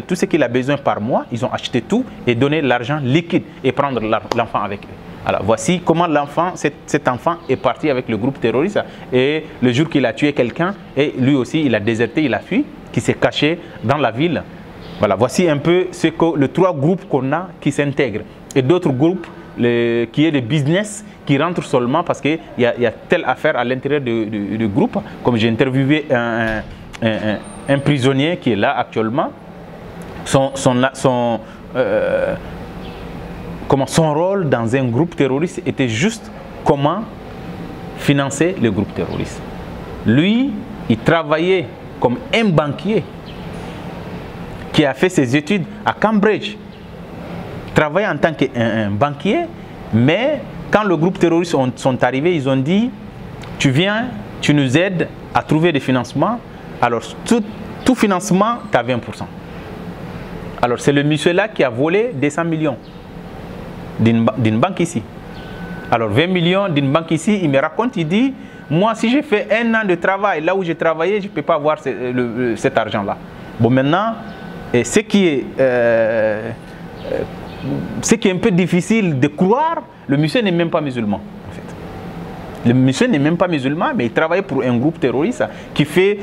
tout ce qu'il a besoin par mois, ils ont acheté tout et donné l'argent liquide et prendre l'enfant avec eux. Alors voici comment cet enfant est parti avec le groupe terroriste, et le jour qu'il a tué quelqu'un, et lui aussi il a déserté, il a fui, qui s'est caché dans la ville. Voilà, voici un peu les trois groupes qu'on a qui s'intègrent, et d'autres groupes qui est le business qui rentre seulement parce qu'il y a telle affaire à l'intérieur du groupe. Comme j'ai interviewé un prisonnier qui est là actuellement, son rôle dans un groupe terroriste était juste comment financer le groupe terroriste. Lui, il travaillait comme un banquier qui a fait ses études à Cambridge. Travaillait en tant qu'un banquier, mais quand le groupe terroriste sont arrivés, ils ont dit tu viens, tu nous aides à trouver des financements. Alors tout financement, tu as 20%. Alors c'est le monsieur là qui a volé 200 millions d'une banque ici. Alors 20 millions d'une banque ici, il me raconte, il dit moi si j'ai fait 1 an de travail là où j'ai travaillé, je ne peux pas avoir cet argent là. Bon maintenant, ce qui est un peu difficile de croire, le monsieur n'est même pas musulman en fait. Le monsieur n'est même pas musulman, mais il travaillait pour un groupe terroriste qui fait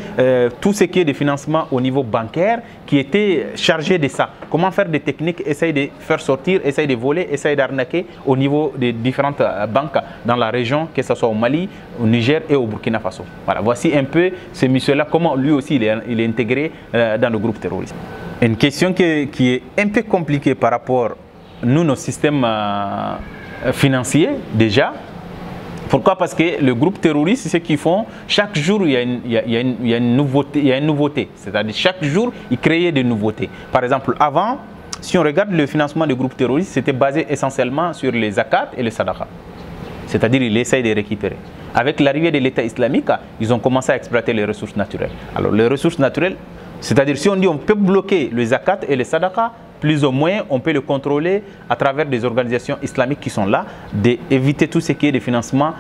tout ce qui est de financement au niveau bancaire, qui était chargé de ça. Comment faire des techniques, essayer de faire sortir, essayer de voler, essayer d'arnaquer au niveau des différentes banques dans la région, que ce soit au Mali, au Niger et au Burkina Faso. Voilà, voici un peu ce monsieur-là, comment lui aussi il est intégré dans le groupe terroriste. Une question qui est un peu compliquée par rapport à nos systèmes financiers déjà. Pourquoi? Parce que le groupe terroriste, ce qu'ils font, chaque jour, il y a une nouveauté. C'est-à-dire, chaque jour, ils créaient des nouveautés. Par exemple, avant, si on regarde le financement des groupes terroristes, c'était basé essentiellement sur les zakats et les sadaqas. C'est-à-dire, ils essayent de récupérer. Avec l'arrivée de l'État islamique, ils ont commencé à exploiter les ressources naturelles. Alors, les ressources naturelles, c'est-à-dire, si on dit on peut bloquer les zakats et les sadaqas, plus ou moins, on peut le contrôler à travers des organisations islamiques qui sont là, d'éviter tout ce qui est de financement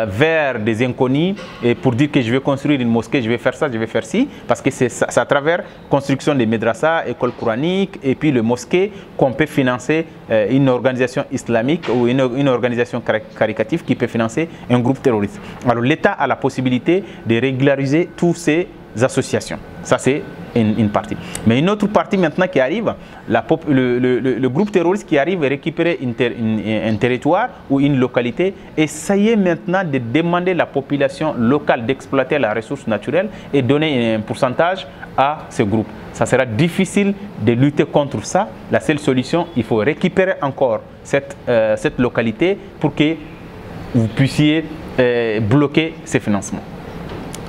vers des inconnus, et pour dire que je vais construire une mosquée, je vais faire ça, je vais faire ci, parce que c'est à travers construction des madrasas, écoles coraniques, et puis le mosquée, qu'on peut financer une organisation islamique ou une organisation caritative qui peut financer un groupe terroriste. Alors l'État a la possibilité de régulariser tous ces associations. Ça, c'est une partie. Mais une autre partie maintenant qui arrive, le groupe terroriste qui arrive à récupérer un territoire ou une localité, essayer maintenant de demander à la population locale d'exploiter la ressource naturelle et donner un pourcentage à ce groupe. Ça sera difficile de lutter contre ça. La seule solution, il faut récupérer encore cette localité pour que vous puissiez bloquer ces financements.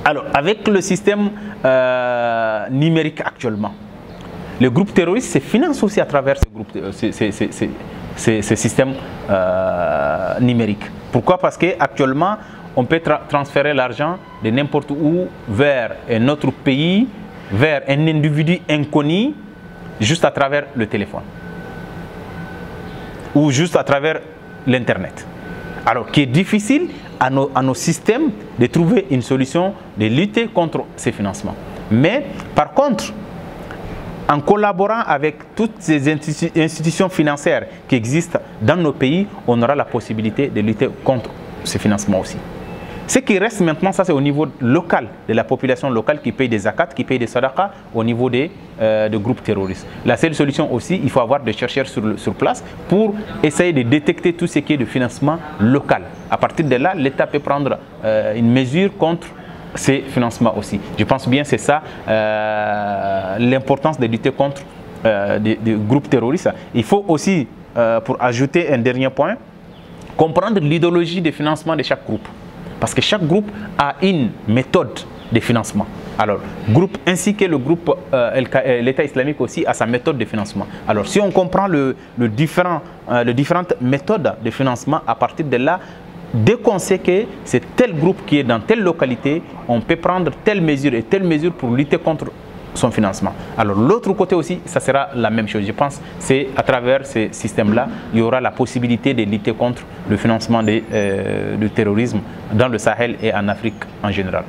Alors, avec le système numérique actuellement, le groupe terroriste se finance aussi à travers ces systèmes numériques. Pourquoi? Parce qu'actuellement, on peut transférer l'argent de n'importe où vers un autre pays, vers un individu inconnu, juste à travers le téléphone ou juste à travers l'Internet. Alors, qui est difficile à nos systèmes de trouver une solution de lutter contre ces financements. Mais par contre, en collaborant avec toutes ces institutions financières qui existent dans nos pays, on aura la possibilité de lutter contre ces financements aussi. Ce qui reste maintenant, ça c'est au niveau local, de la population locale qui paye des zakats, qui paye des sadaqas au niveau des groupes terroristes. La seule solution aussi, il faut avoir des chercheurs sur place pour essayer de détecter tout ce qui est de financement local. À partir de là, l'État peut prendre une mesure contre ces financements aussi. Je pense bien que c'est ça l'importance de lutter contre des groupes terroristes. Il faut aussi, pour ajouter un dernier point, comprendre l'idéologie de financement de chaque groupe. Parce que chaque groupe a une méthode de financement. Alors, groupe ainsi que le groupe, l'État islamique aussi a sa méthode de financement. Alors, si on comprend les différentes méthodes de financement, à partir de là, dès qu'on sait que c'est tel groupe qui est dans telle localité, on peut prendre telle mesure et telle mesure pour lutter contre son financement. Alors l'autre côté aussi, ça sera la même chose. Je pense que c'est à travers ces systèmes-là, il y aura la possibilité de lutter contre le financement du terrorisme dans le Sahel et en Afrique en général.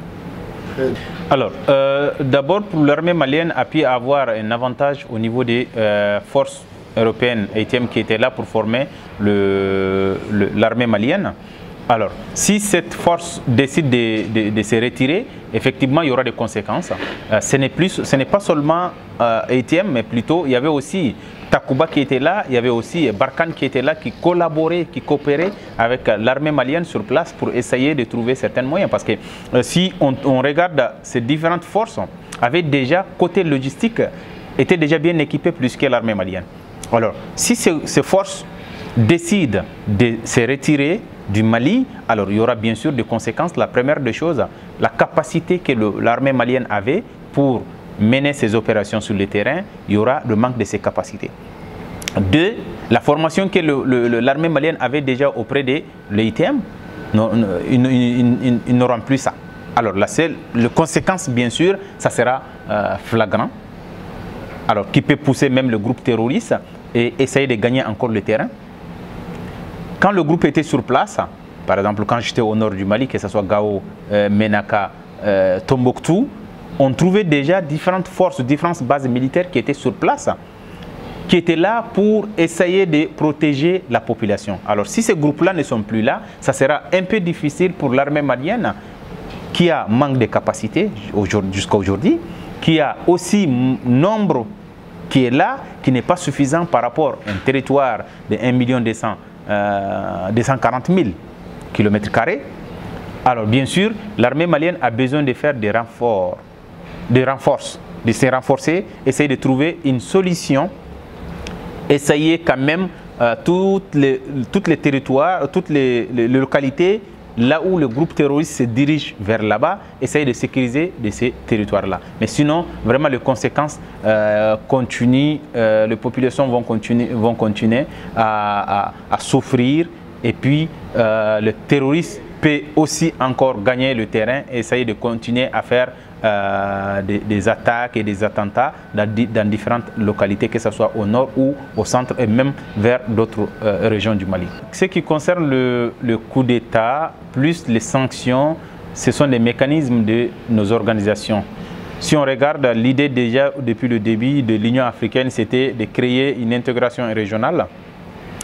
Alors, d'abord, pour l'armée malienne a pu avoir un avantage au niveau des forces européennes ATM qui étaient là pour former l'armée malienne. Alors, si cette force décide de se retirer, effectivement, il y aura des conséquences. Ce n'est pas seulement ATM, mais plutôt, il y avait aussi Takuba qui était là, il y avait aussi Barkhane qui était là, qui collaborait, qui coopérait avec l'armée malienne sur place pour essayer de trouver certains moyens. Parce que si on regarde ces différentes forces, avaient déjà, côté logistique, étaient déjà bien équipées plus que l'armée malienne. Alors, si ces forces décident de se retirer du Mali, alors il y aura bien sûr des conséquences. La première des choses, la capacité que l'armée malienne avait pour mener ses opérations sur le terrain, il y aura le manque de ces capacités. Deux, la formation que l'armée malienne avait déjà auprès de l'ITM, ils n'auront plus ça. Alors la conséquence, bien sûr, ça sera flagrant, alors qui peut pousser même le groupe terroriste et essayer de gagner encore le terrain. Quand le groupe était sur place, par exemple quand j'étais au nord du Mali, que ce soit Gao, Menaka, Tombouctou, on trouvait déjà différentes forces, différentes bases militaires qui étaient sur place, qui étaient là pour essayer de protéger la population. Alors si ces groupes-là ne sont plus là, ça sera un peu difficile pour l'armée malienne qui a manque de capacité jusqu'à aujourd'hui, qui a aussi nombre qui est là, qui n'est pas suffisant par rapport à un territoire de 1 240 000 km². Alors bien sûr, l'armée malienne a besoin de faire des renforts, de se renforcer, essayer de trouver une solution, essayer quand même toutes les territoires, toutes les localités, là où le groupe terroriste se dirige vers là-bas, essayer de sécuriser de ces territoires-là. Mais sinon, vraiment, les conséquences continuent, les populations vont continuer à souffrir, et puis le terroriste peut aussi encore gagner le terrain et essayer de continuer à faire des attaques et des attentats dans différentes localités, que ce soit au nord ou au centre et même vers d'autres régions du Mali. Ce qui concerne le coup d'État, plus les sanctions, ce sont des mécanismes de nos organisations. Si on regarde l'idée déjà depuis le début de l'Union africaine, c'était de créer une intégration régionale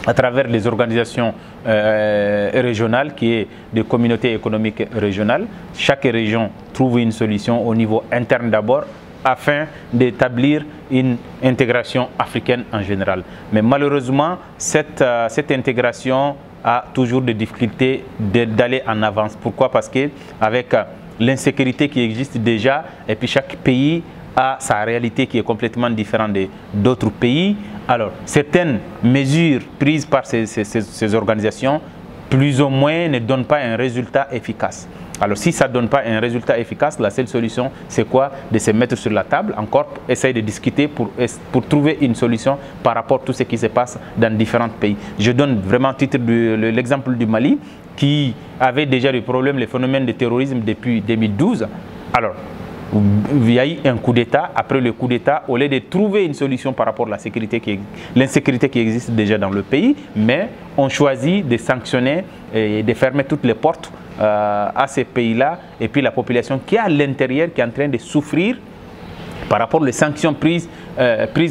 à travers les organisations régionales, qui est des communautés économiques régionales. Chaque région trouve une solution au niveau interne d'abord, afin d'établir une intégration africaine en général. Mais malheureusement, cette intégration a toujours des difficultés d'aller en avance. Pourquoi? Parce qu'avec l'insécurité qui existe déjà, et puis chaque pays a sa réalité qui est complètement différente d'autres pays. Alors, certaines mesures prises par ces organisations, plus ou moins, ne donnent pas un résultat efficace. Alors, si ça ne donne pas un résultat efficace, la seule solution, c'est quoi? De se mettre sur la table, encore essayer de discuter pour trouver une solution par rapport à tout ce qui se passe dans différents pays. Je donne vraiment titre l'exemple du Mali, qui avait déjà des problèmes, les phénomènes de terrorisme depuis 2012. Alors, il y a eu un coup d'État. Après le coup d'État, au lieu de trouver une solution par rapport à l'insécurité qui existe déjà dans le pays, mais on choisit de sanctionner et de fermer toutes les portes à ces pays-là, et puis la population qui est à l'intérieur, qui est en train de souffrir par rapport aux sanctions prises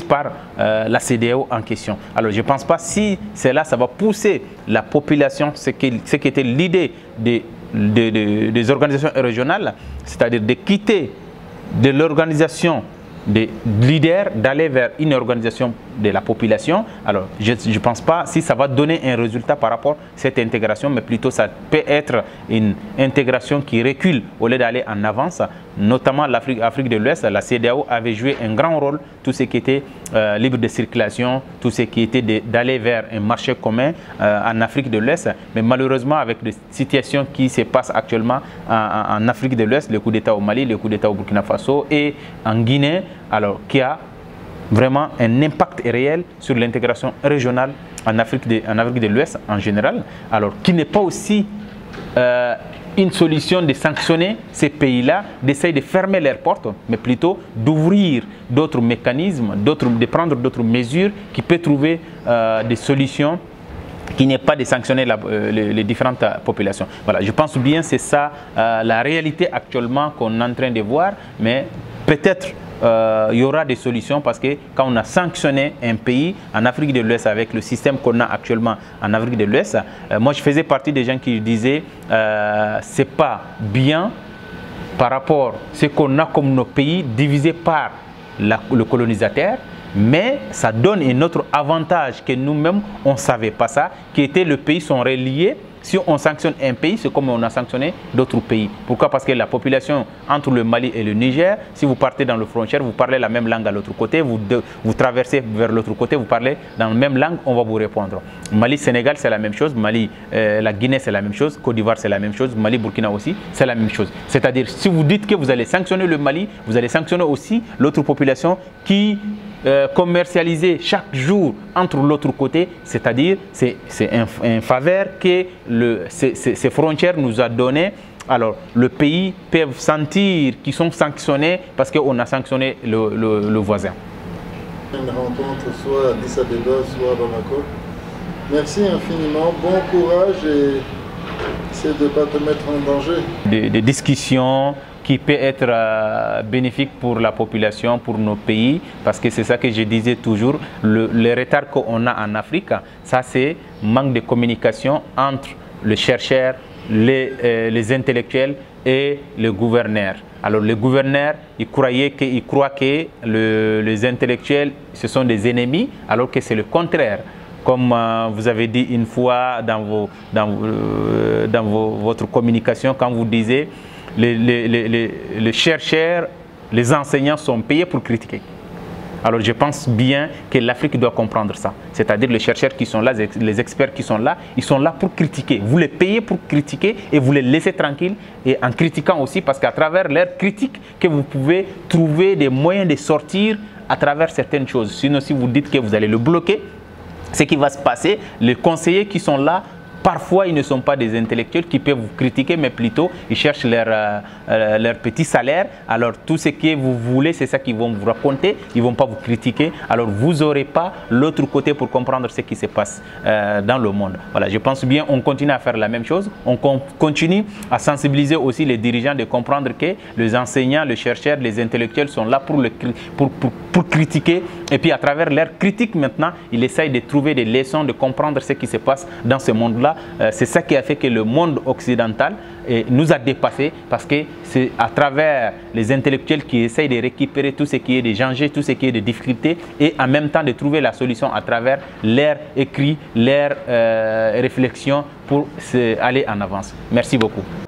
par la CEDEAO en question. Alors je ne pense pas si cela, ça va pousser la population, ce qui était l'idée des organisations régionales, c'est-à-dire de quitter de l'organisation des leaders, d'aller vers une organisation de la population. Alors, je ne pense pas si ça va donner un résultat par rapport à cette intégration, mais plutôt ça peut être une intégration qui recule au lieu d'aller en avance. Notamment l'Afrique de l'Ouest, la CEDEAO avait joué un grand rôle, tout ce qui était libre de circulation, tout ce qui était d'aller vers un marché commun en Afrique de l'Ouest. Mais malheureusement, avec les situations qui se passent actuellement en Afrique de l'Ouest, le coup d'État au Mali, le coup d'État au Burkina Faso et en Guinée, alors qui a vraiment un impact réel sur l'intégration régionale en Afrique de l'Ouest en général, alors qui n'est pas aussi une solution de sanctionner ces pays-là, d'essayer de fermer leurs portes, mais plutôt d'ouvrir d'autres mécanismes, de prendre d'autres mesures qui peuvent trouver des solutions qui n'est pas de sanctionner les différentes populations. Voilà, je pense bien que c'est ça la réalité actuellement qu'on est en train de voir, mais peut-être il y aura des solutions, parce que quand on a sanctionné un pays en Afrique de l'Ouest avec le système qu'on a actuellement en Afrique de l'Ouest, moi je faisais partie des gens qui disaient c'est pas bien par rapport à ce qu'on a comme nos pays divisés par le colonisateur, mais ça donne un autre avantage que nous-mêmes on ne savait pas ça, qui était le pays sont reliés. Si on sanctionne un pays, c'est comme on a sanctionné d'autres pays. Pourquoi? Parce que la population entre le Mali et le Niger, si vous partez dans le frontière, vous parlez la même langue à l'autre côté, vous traversez vers l'autre côté, vous parlez dans la même langue, on va vous répondre. Mali-Sénégal, c'est la même chose. Mali, la Guinée, c'est la même chose. Côte d'Ivoire, c'est la même chose. Mali-Burkina aussi, c'est la même chose. C'est-à-dire, si vous dites que vous allez sanctionner le Mali, vous allez sanctionner aussi l'autre population qui commercialiser chaque jour entre l'autre côté, c'est-à-dire c'est un faveur que ces frontières nous a donné. Alors le pays peut sentir qu'ils sont sanctionnés parce qu'on a sanctionné le voisin. Une rencontre soit à Addis Abeba, soit à Bamako. Merci infiniment, bon courage et essaie de ne pas te mettre en danger. Des discussions qui peut être bénéfique pour la population, pour nos pays, parce que c'est ça que je disais toujours, le retard qu'on a en Afrique, ça c'est manque de communication entre le chercheur, les intellectuels et le gouverneur. Alors les gouverneurs, ils croient que les intellectuels, ce sont des ennemis, alors que c'est le contraire. Comme vous avez dit une fois dans votre communication, quand vous disiez les chercheurs, les enseignants sont payés pour critiquer. Alors je pense bien que l'Afrique doit comprendre ça. C'est-à-dire les chercheurs qui sont là, les experts qui sont là, ils sont là pour critiquer. Vous les payez pour critiquer et vous les laissez tranquilles. Et en critiquant aussi, parce qu'à travers leur critique, que vous pouvez trouver des moyens de sortir à travers certaines choses. Sinon, si vous dites que vous allez le bloquer, ce qui va se passer, les conseillers qui sont là, parfois, ils ne sont pas des intellectuels qui peuvent vous critiquer, mais plutôt, ils cherchent leur petit salaire. Alors, tout ce que vous voulez, c'est ça qu'ils vont vous raconter. Ils ne vont pas vous critiquer. Alors, vous n'aurez pas l'autre côté pour comprendre ce qui se passe dans le monde. Voilà, je pense bien, on continue à faire la même chose. On continue à sensibiliser aussi les dirigeants de comprendre que les enseignants, les chercheurs, les intellectuels sont là pour critiquer. Et puis, à travers leur critique, maintenant, ils essayent de trouver des leçons, de comprendre ce qui se passe dans ce monde-là. C'est ça qui a fait que le monde occidental nous a dépassés, parce que c'est à travers les intellectuels qui essayent de récupérer tout ce qui est des dangers, tout ce qui est des difficultés, et en même temps de trouver la solution à travers leurs écrits, leurs réflexions pour aller en avance. Merci beaucoup.